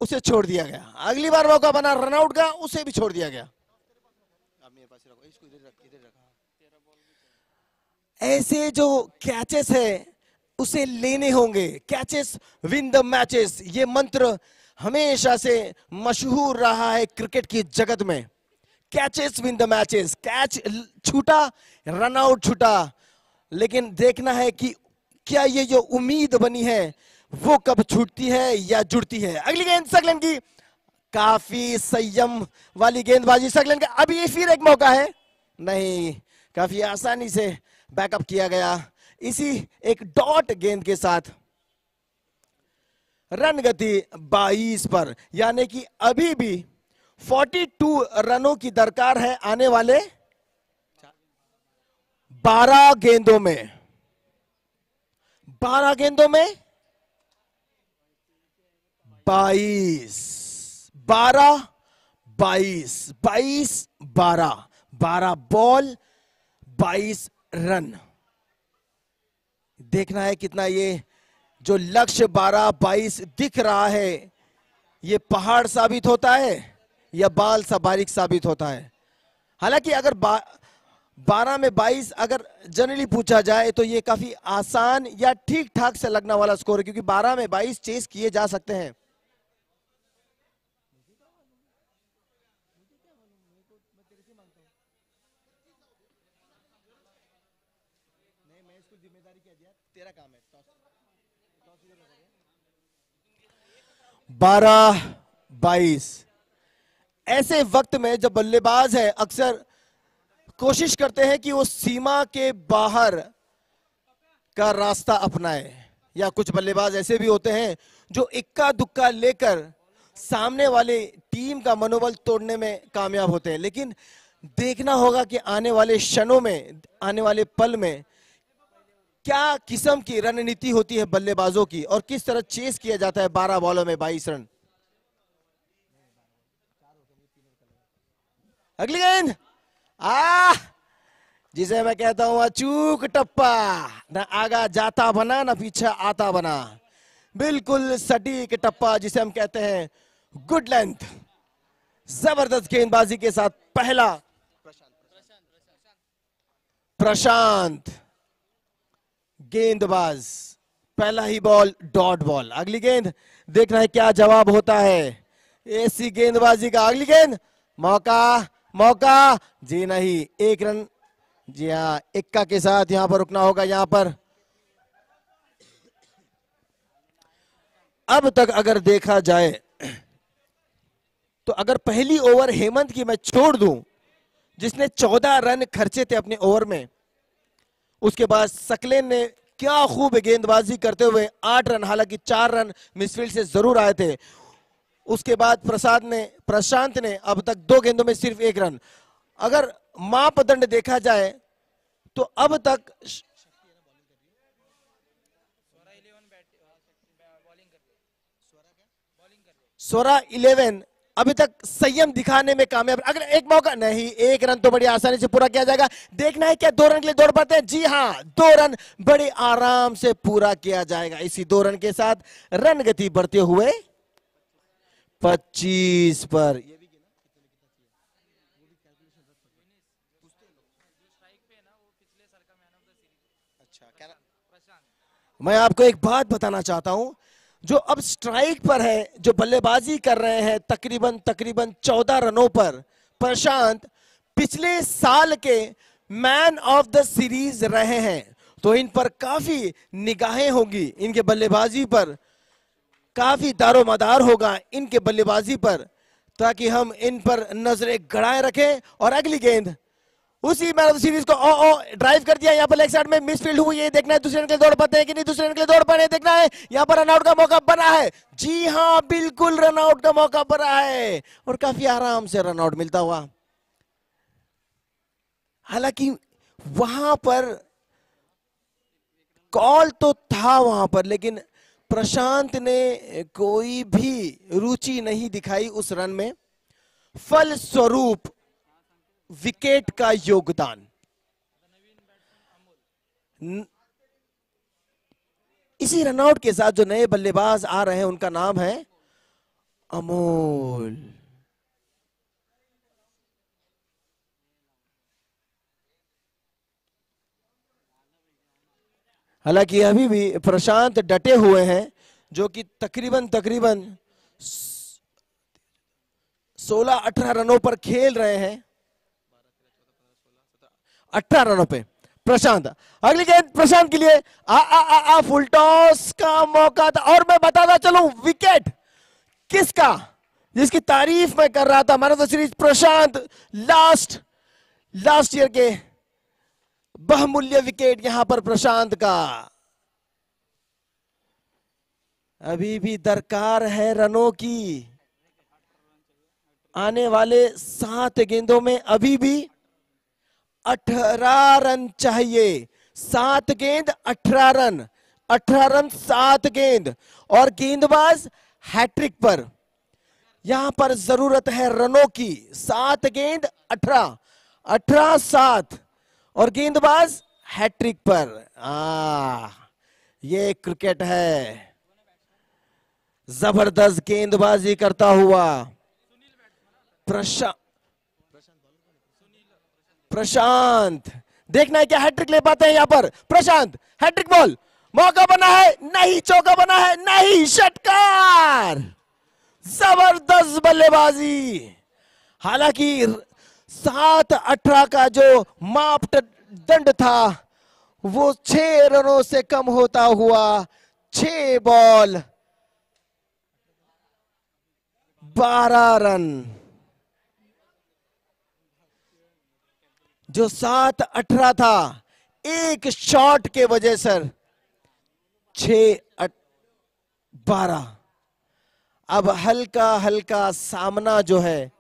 उसे छोड़ दिया गया। अगली बार मौका बना रनआउट का, उसे भी छोड़ दिया गया। ऐसे जो कैचेस है उसे लेने होंगे। कैचेस विन द मैचेस, ये मंत्र हमेशा से मशहूर रहा है क्रिकेट की जगत में। Catches win the matches, catch छूटा रन आउट छूटा, लेकिन देखना है कि क्या ये जो उम्मीद बनी है वो कब छूटती है या जुड़ती है। अगली गेंद सकलेन की, काफी संयम वाली गेंदबाजी सकलेन का। अभी ये फिर एक मौका है, नहीं, काफी आसानी से बैकअप किया गया। इसी एक डॉट गेंद के साथ रन गति 22 पर, यानी कि अभी भी 42 रनों की दरकार है आने वाले 12 गेंदों में। 12 गेंदों में 22, 12, 22, 22, 12, 12 बॉल 22 रन। देखना है कितना ये जो लक्ष्य 12-22 दिख रहा है, ये पहाड़ साबित होता है या बाल सा बारीक साबित होता है। हालांकि अगर 12 में 22 अगर जनरली पूछा जाए तो ये काफी आसान या ठीक ठाक से लगने वाला स्कोर है, क्योंकि 12 में 22 चेस किए जा सकते हैं। तेरा काम है। 12-22 ऐसे वक्त में जब बल्लेबाज है अक्सर कोशिश करते हैं कि वो सीमा के बाहर का रास्ता अपनाए, या कुछ बल्लेबाज ऐसे भी होते हैं जो इक्का दुक्का लेकर सामने वाले टीम का मनोबल तोड़ने में कामयाब होते हैं। लेकिन देखना होगा कि आने वाले क्षणों में, आने वाले पल में क्या किस्म की रणनीति होती है बल्लेबाजों की और किस तरह चेस किया जाता है 12 बॉलों में 22 रन। अगली गेंद जिसे मैं कहता हूं अचूक टप्पा, ना आगा जाता बना ना पीछे आता बना, बिल्कुल सटीक टप्पा जिसे हम कहते हैं गुड लेंथ। जबरदस्त गेंदबाजी के साथ पहला प्रशांत गेंदबाज, पहला ही बॉल डॉट बॉल। अगली गेंद देखना है क्या जवाब होता है ऐसी गेंदबाजी का। अगली गेंद मौका, मौका जी नहीं, 1 रन। जी हाँ, इक्का के साथ यहां पर रुकना होगा। यहां पर अब तक अगर देखा जाए तो अगर पहली ओवर हेमंत की मैं छोड़ दूं जिसने 14 रन खर्चे थे अपने ओवर में, उसके बाद सकलेन ने क्या खूब गेंदबाजी करते हुए 8 रन, हालांकि 4 रन मिसफील्ड से जरूर आए थे। उसके बाद प्रशांत ने अब तक 2 गेंदों में सिर्फ 1 रन। अगर मापदंड देखा जाए तो अब तक स्वरा 11 अभी तक संयम दिखाने में कामयाब। अगर एक मौका नहीं, 1 रन तो बड़ी आसानी से पूरा किया जाएगा। देखना है क्या 2 रन के लिए दौड़ पाते हैं। जी हाँ, 2 रन बड़े आराम से पूरा किया जाएगा। इसी 2 रन के साथ रन गति बढ़ते हुए 25 पर। मैं आपको एक बात बताना चाहता हूं, जो अब स्ट्राइक पर है, जो बल्लेबाजी कर रहे हैं तकरीबन 14 रनों पर प्रशांत, पिछले साल के मैन ऑफ द सीरीज रहे हैं, तो इन पर काफी निगाहें होंगी, इनके बल्लेबाजी पर काफी दारोमदार होगा इनके बल्लेबाजी पर, ताकि हम इन पर नजरें गड़ाए रखें। और अगली गेंद उसी मैन ऑफ द सीरीज को ड्राइव कर दिया, यहाँ पर लेग साइड में मिसफील्ड हुई, ये देखना है दूसरे रन के लिए दौड़ पाते हैं कि नहीं, दूसरे रन के लिए दौड़ पाए देखना है। यहाँ पर रनआउट का मौका बना है, जी हाँ बिल्कुल रनआउट का मौका बना है और काफी आराम से रनआउट मिलता हुआ। हालांकि वहां पर कॉल तो था वहां पर, लेकिन प्रशांत ने कोई भी रुचि नहीं दिखाई उस रन में, फलस्वरूप विकेट का योगदान। इसी रनआउट के साथ जो नए बल्लेबाज आ रहे हैं उनका नाम है अमोल। हालांकि अभी भी प्रशांत डटे हुए हैं, जो कि तकरीबन 16-18 रनों पर खेल रहे हैं। 18 रनों पे प्रशांत। अगली गेंद प्रशांत के लिए फुल टॉस का मौका था, और मैं बताता चलूं विकेट किसका, जिसकी तारीफ मैं कर रहा था, man of the series Prashant. Last year के बहुमूल्य विकेट यहां पर प्रशांत का। अभी भी दरकार है रनों की, आने वाले 7 गेंदों में अभी भी 18 रन चाहिए। 7 गेंद 18 रन, 18 रन 7 गेंद, और गेंदबाज हैट्रिक पर। यहां पर जरूरत है रनों की। 7 गेंद 18, 18-7 और गेंदबाज हैट्रिक पर। ये क्रिकेट है, जबरदस्त गेंदबाजी करता हुआ प्रशांत। देखना है क्या हैट्रिक ले पाते हैं यहां पर प्रशांत। हैट्रिक बॉल, मौका बना है, नहीं चौका बना है, नहीं षटकार। जबरदस्त बल्लेबाजी। हालांकि 7-18 का जो मापदंड था वो 6 रनों से कम होता हुआ 6 बॉल 12 रन। जो 7-18 था, एक शॉट के वजह से 6-12। अब हल्का हल्का सामना जो है,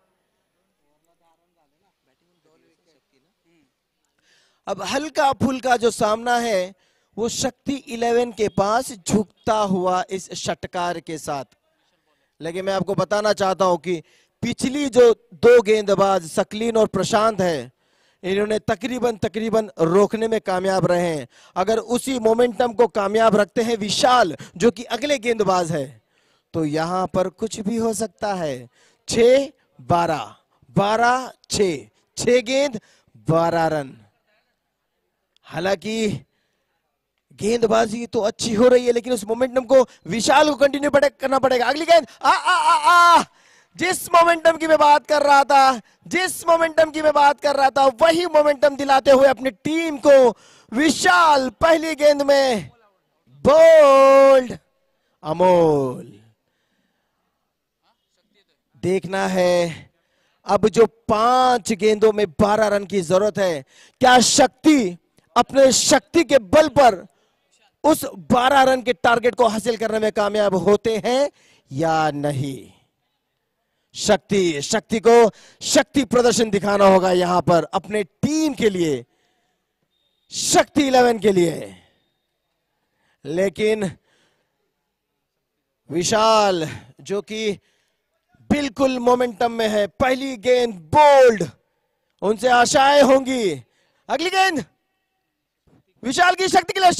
अब हल्का फुल्का जो सामना है वो शक्ति 11 के पास झुकता हुआ इस षटकार के साथ। लेकिन मैं आपको बताना चाहता हूं कि पिछली जो 2 गेंदबाज सकलीन और प्रशांत है, इन्होंने तकरीबन रोकने में कामयाब रहे हैं। अगर उसी मोमेंटम को कामयाब रखते हैं विशाल, जो कि अगले गेंदबाज है, तो यहां पर कुछ भी हो सकता है। 6-12, 12-6, 6 गेंद 12 रन। हालांकि गेंदबाजी तो अच्छी हो रही है, लेकिन उस मोमेंटम को विशाल को कंटिन्यू करना पड़ेगा। अगली गेंद जिस मोमेंटम की मैं बात कर रहा था, वही मोमेंटम दिलाते हुए अपनी टीम को विशाल पहली गेंद में बोल्ड। अमोल। देखना है अब जो 5 गेंदों में 12 रन की जरूरत है, क्या शक्ति अपने शक्ति के बल पर उस 12 रन के टारगेट को हासिल करने में कामयाब होते हैं या नहीं। शक्ति को शक्ति प्रदर्शन दिखाना होगा यहां पर अपने टीम के लिए, शक्ति 11 के लिए। लेकिन विशाल जो कि बिल्कुल मोमेंटम में है, पहली गेंद बोल्ड, उनसे आशाएं होंगी। अगली गेंद विशाल की शक्ति के लिए,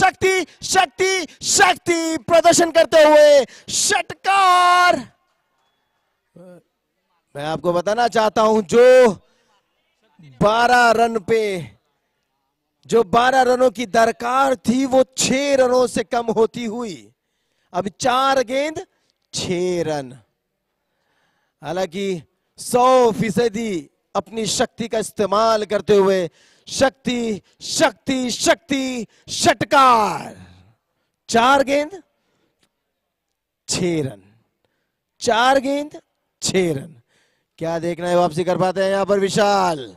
शक्ति प्रदर्शन करते हुए षटकार। मैं आपको बताना चाहता हूं, जो 12 रन पे, जो 12 रनों की दरकार थी, वो 6 रनों से कम होती हुई अब 4 गेंद 6 रन। हालांकि 100% अपनी शक्ति का इस्तेमाल करते हुए शक्ति शक्ति शक्ति षटकार। 4 गेंद 6 रन, 4 गेंद 6 रन। क्या देखना है, वापसी कर पाते हैं यहां पर विशाल।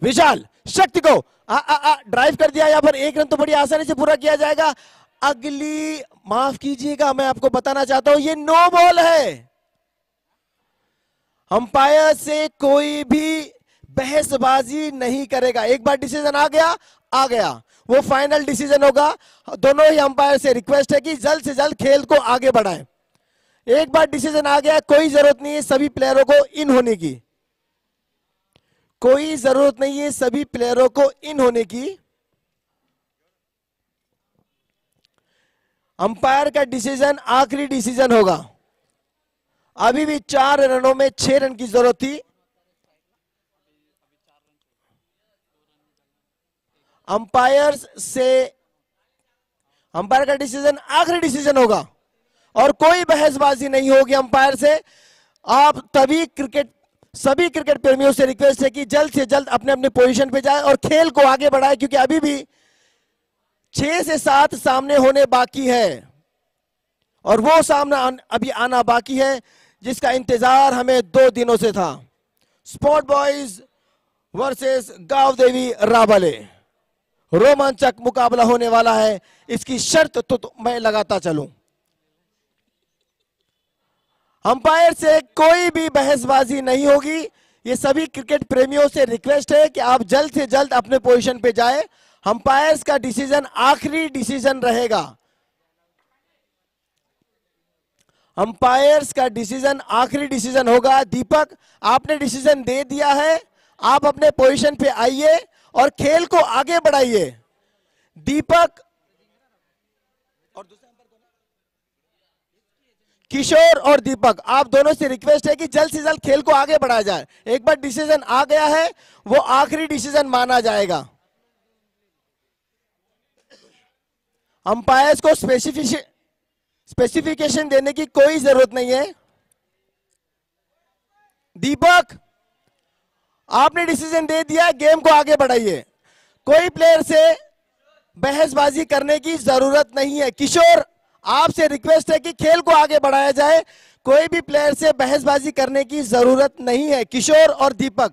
विशाल शक्ति को ड्राइव कर दिया यहां पर, 1 रन तो बड़ी आसानी से पूरा किया जाएगा। अगली, माफ कीजिएगा, मैं आपको बताना चाहता हूं ये नो बॉल है। अंपायर से कोई भी बहसबाजी नहीं करेगा। एक बार डिसीजन आ गया, वो फाइनल डिसीजन होगा। दोनों ही अंपायर से रिक्वेस्ट है कि जल्द से जल्द खेल को आगे बढ़ाएं। एक बार डिसीजन आ गया, कोई जरूरत नहीं है सभी प्लेयरों को इन होने की, कोई जरूरत नहीं है सभी प्लेयरों को इन होने की। अंपायर का डिसीजन आखिरी डिसीजन होगा। अभी भी 4 रनों में 6 रन की जरूरत थी। अंपायर का डिसीजन आखिरी डिसीजन होगा और कोई बहसबाजी नहीं होगी अंपायर से। आप सभी क्रिकेट प्रेमियों से रिक्वेस्ट है कि जल्द से जल्द अपने अपने पोजीशन पे जाए और खेल को आगे बढ़ाए, क्योंकि अभी भी 6 से 7 सामने होने बाकी है और वो सामना अभी आना बाकी है जिसका इंतजार हमें 2 दिनों से था। स्पोर्ट बॉयज वर्सेस गांव देवी रावले, रोमांचक मुकाबला होने वाला है। इसकी शर्त तो मैं लगाता चलूं, अंपायर से कोई भी बहसबाजी नहीं होगी। ये सभी क्रिकेट प्रेमियों से रिक्वेस्ट है कि आप जल्द से जल्द अपने पोजीशन पे जाएं। अंपायर्स का डिसीजन आखिरी डिसीजन रहेगा। अंपायर्स का डिसीजन आखिरी डिसीजन होगा। दीपक, आपने डिसीजन दे दिया है, आप अपने पोजीशन पे आइए और खेल को आगे बढ़ाइए। दीपक और दूसरा किशोर और दीपक, आप दोनों से रिक्वेस्ट है कि जल्द से जल्द खेल को आगे बढ़ाया जाए। एक बार डिसीजन आ गया है वो आखिरी डिसीजन माना जाएगा। अंपायर्स को स्पेसिफिकेशन देने की कोई जरूरत नहीं है। दीपक, आपने डिसीजन दे दिया, गेम को आगे बढ़ाइए। कोई प्लेयर से बहसबाजी करने की जरूरत नहीं है। किशोर, आपसे रिक्वेस्ट है कि खेल को आगे बढ़ाया जाए, कोई भी प्लेयर से बहसबाजी करने की जरूरत नहीं है। किशोर और दीपक,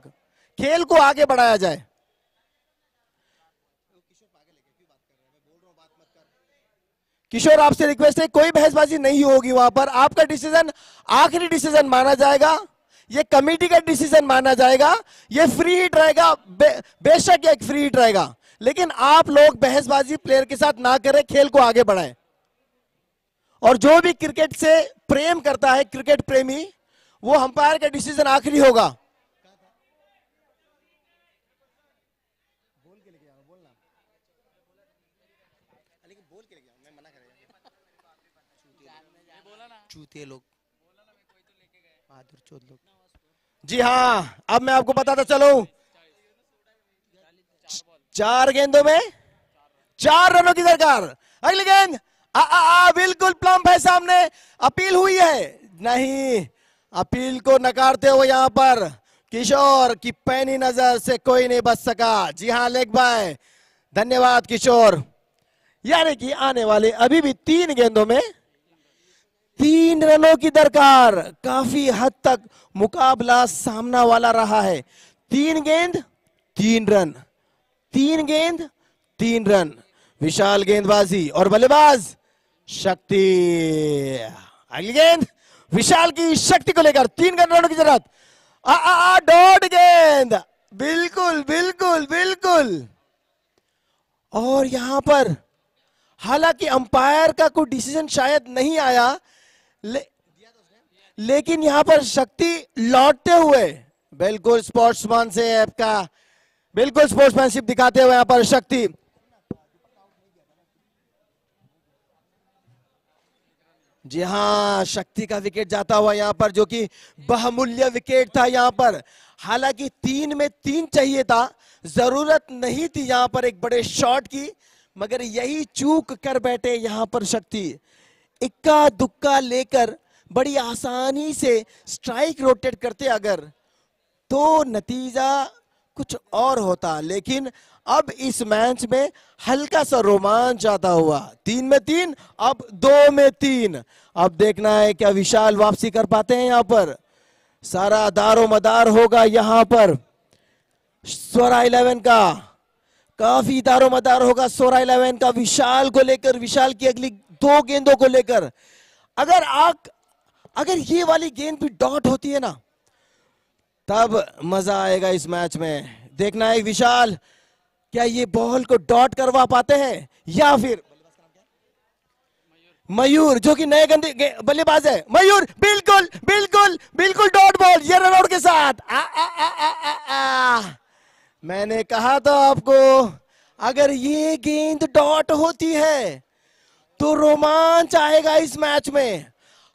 खेल को आगे बढ़ाया जाए। किशोर, आपसे रिक्वेस्ट है, कोई बहसबाजी नहीं होगी वहां पर। आपका डिसीजन आखिरी डिसीजन माना जाएगा, ये कमेटी का डिसीजन माना जाएगा। ये फ्री हिट रहेगा, बेशक एक फ्री हिट रहेगा, लेकिन आप लोग बहसबाजी प्लेयर के साथ ना करें, खेल को आगे बढ़ाएं। और जो भी क्रिकेट से प्रेम करता है, क्रिकेट प्रेमी, वो अंपायर का डिसीजन आखिरी होगा। चूतिए लोग, लोग। जी हाँ, अब मैं आपको बताता चलूं, 4 गेंदों में 4 रनों की दरकार। अगली गेंद बिल्कुल प्लम्प है सामने। अपील हुई है, नहीं, अपील को नकारते हुए यहां पर किशोर की पैनी नजर से कोई नहीं बच सका। जी हाँ, लेग बाय, धन्यवाद किशोर। यानी कि आने वाले अभी भी 3 गेंदों में 3 रनों की दरकार। काफी हद तक मुकाबला सामना वाला रहा है। 3 गेंद 3 रन, 3 गेंद 3 रन। विशाल गेंदबाजी और बल्लेबाज शक्ति। अगली गेंद विशाल की शक्ति को लेकर 3 रनों की जरूरत। डॉट गेंद, बिल्कुल बिल्कुल बिल्कुल। और यहां पर हालांकि अंपायर का कोई डिसीजन शायद नहीं आया, लेकिन यहां पर शक्ति लौटते हुए बिल्कुल स्पोर्ट्समैन से आपका बिल्कुल स्पोर्ट्समैनशिप दिखाते हुए यहां पर शक्ति। जी हाँ, शक्ति का विकेट जाता हुआ यहां पर, जो कि बहुमूल्य विकेट था यहां पर। हालांकि 3 में 3 चाहिए था, जरूरत नहीं थी यहां पर एक बड़े शॉट की, मगर यही चूक कर बैठे यहां पर शक्ति। इक्का दुक्का लेकर बड़ी आसानी से स्ट्राइक रोटेट करते अगर, तो नतीजा कुछ और होता। लेकिन अब इस मैच में हल्का सा रोमांच आता हुआ। 3 में 3, अब 2 में 3। अब देखना है क्या विशाल वापसी कर पाते हैं। यहां पर सारा दारो मदार होगा। यहां पर स्वरा 11 का काफी दारो मदार होगा। स्वरा 11 का विशाल को लेकर, विशाल की अगली 2 गेंदों को लेकर। अगर ये वाली गेंद भी डॉट होती है ना, तब मजा आएगा इस मैच में। देखना है विशाल क्या ये बॉल को डॉट करवा पाते हैं, या फिर मयूर जो कि नए बल्लेबाज है। मयूर बिल्कुल बिल्कुल बिल्कुल डॉट बॉल, ये रन आउट के साथ। मैंने कहा था आपको, अगर ये गेंद डॉट होती है तो रोमांच आएगा इस मैच में।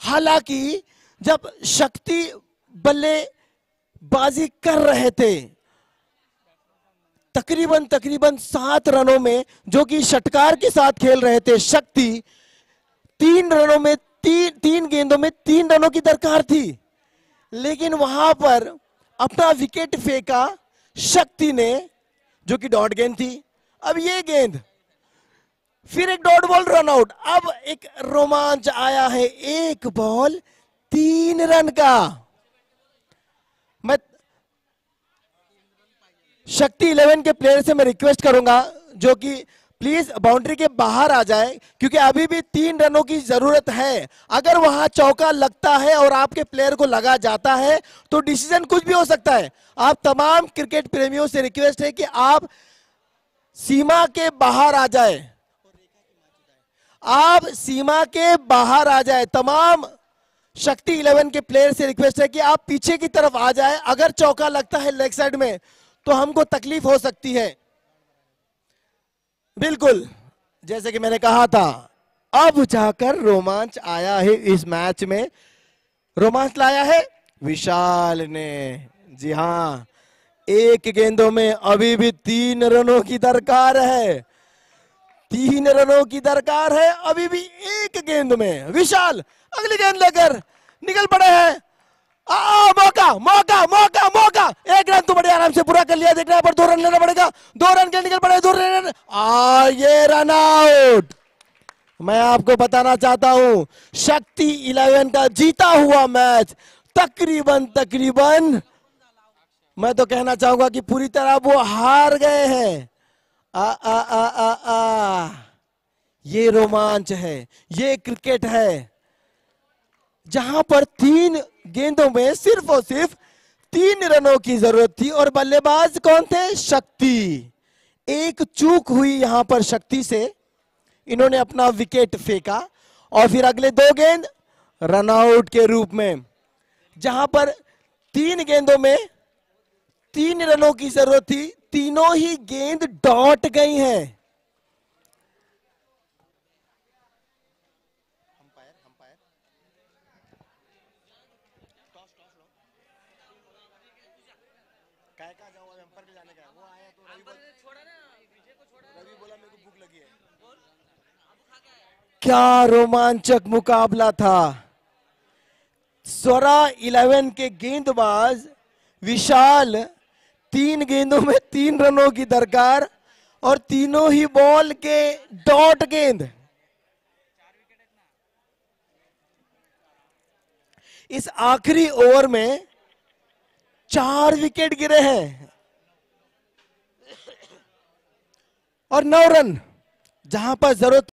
हालांकि जब शक्ति बल्लेबाजी कर रहे थे, तकरीबन 7 रनों में, जो कि षटकार के साथ खेल रहे थे, शक्ति 3 रनों में 3 गेंदों में 3 रनों की दरकार थी। लेकिन वहां पर अपना विकेट फेंका शक्ति ने, जो कि डॉट गेंद थी। अब ये गेंद फिर एक डॉट बॉल, रन आउट। अब एक रोमांच आया है, 1 बॉल 3 रन का। मैं शक्ति 11 के प्लेयर से मैं रिक्वेस्ट करूंगा जो कि प्लीज बाउंड्री के बाहर आ जाए, क्योंकि अभी भी 3 रनों की जरूरत है। अगर वहां चौका लगता है और आपके प्लेयर को लगा जाता है तो डिसीजन कुछ भी हो सकता है। आप तमाम क्रिकेट प्रेमियों से रिक्वेस्ट है कि आप सीमा के बाहर आ जाए, आप सीमा के बाहर आ जाए। तमाम शक्ति 11 के प्लेयर से रिक्वेस्ट है कि आप पीछे की तरफ आ जाए। अगर चौका लगता है लेग साइड में तो हमको तकलीफ हो सकती है। बिल्कुल जैसे कि मैंने कहा था, अब जाकर रोमांच आया है इस मैच में। रोमांच लाया है विशाल ने। जी हां, 1 गेंदों में अभी भी 3 रनों की दरकार है। 3 रनों की दरकार है अभी भी 1 गेंद में। विशाल अगली गेंद लेकर निकल पड़े हैं। मौका मौका मौका मौका, 1 रन तो बड़े आराम से पूरा कर लिया। देखना है पर 2 रन लेना पड़ेगा। 2 रन के निकल पड़े, 2 रन। ये रन आउट। मैं आपको बताना चाहता हूं, शक्ति 11 का जीता हुआ मैच तकरीबन मैं तो कहना चाहूंगा कि पूरी तरह वो हार गए हैं। ये रोमांच है, ये क्रिकेट है, जहां पर 3 गेंदों में सिर्फ और सिर्फ 3 रनों की जरूरत थी। और बल्लेबाज कौन थे? शक्ति। एक चूक हुई यहां पर शक्ति से, इन्होंने अपना विकेट फेंका और फिर अगले 2 गेंद रन आउट के रूप में। जहां पर 3 गेंदों में 3 रनों की जरूरत थी, तीनों ही गेंद डॉट गई हैं। क्या रोमांचक मुकाबला था। स्वरा 11 के गेंदबाज विशाल, 3 गेंदों में 3 रनों की दरकार और तीनों ही बॉल के डॉट गेंद। इस आखिरी ओवर में 4 विकेट गिरे हैं और 9 रन, जहां पर जरूरत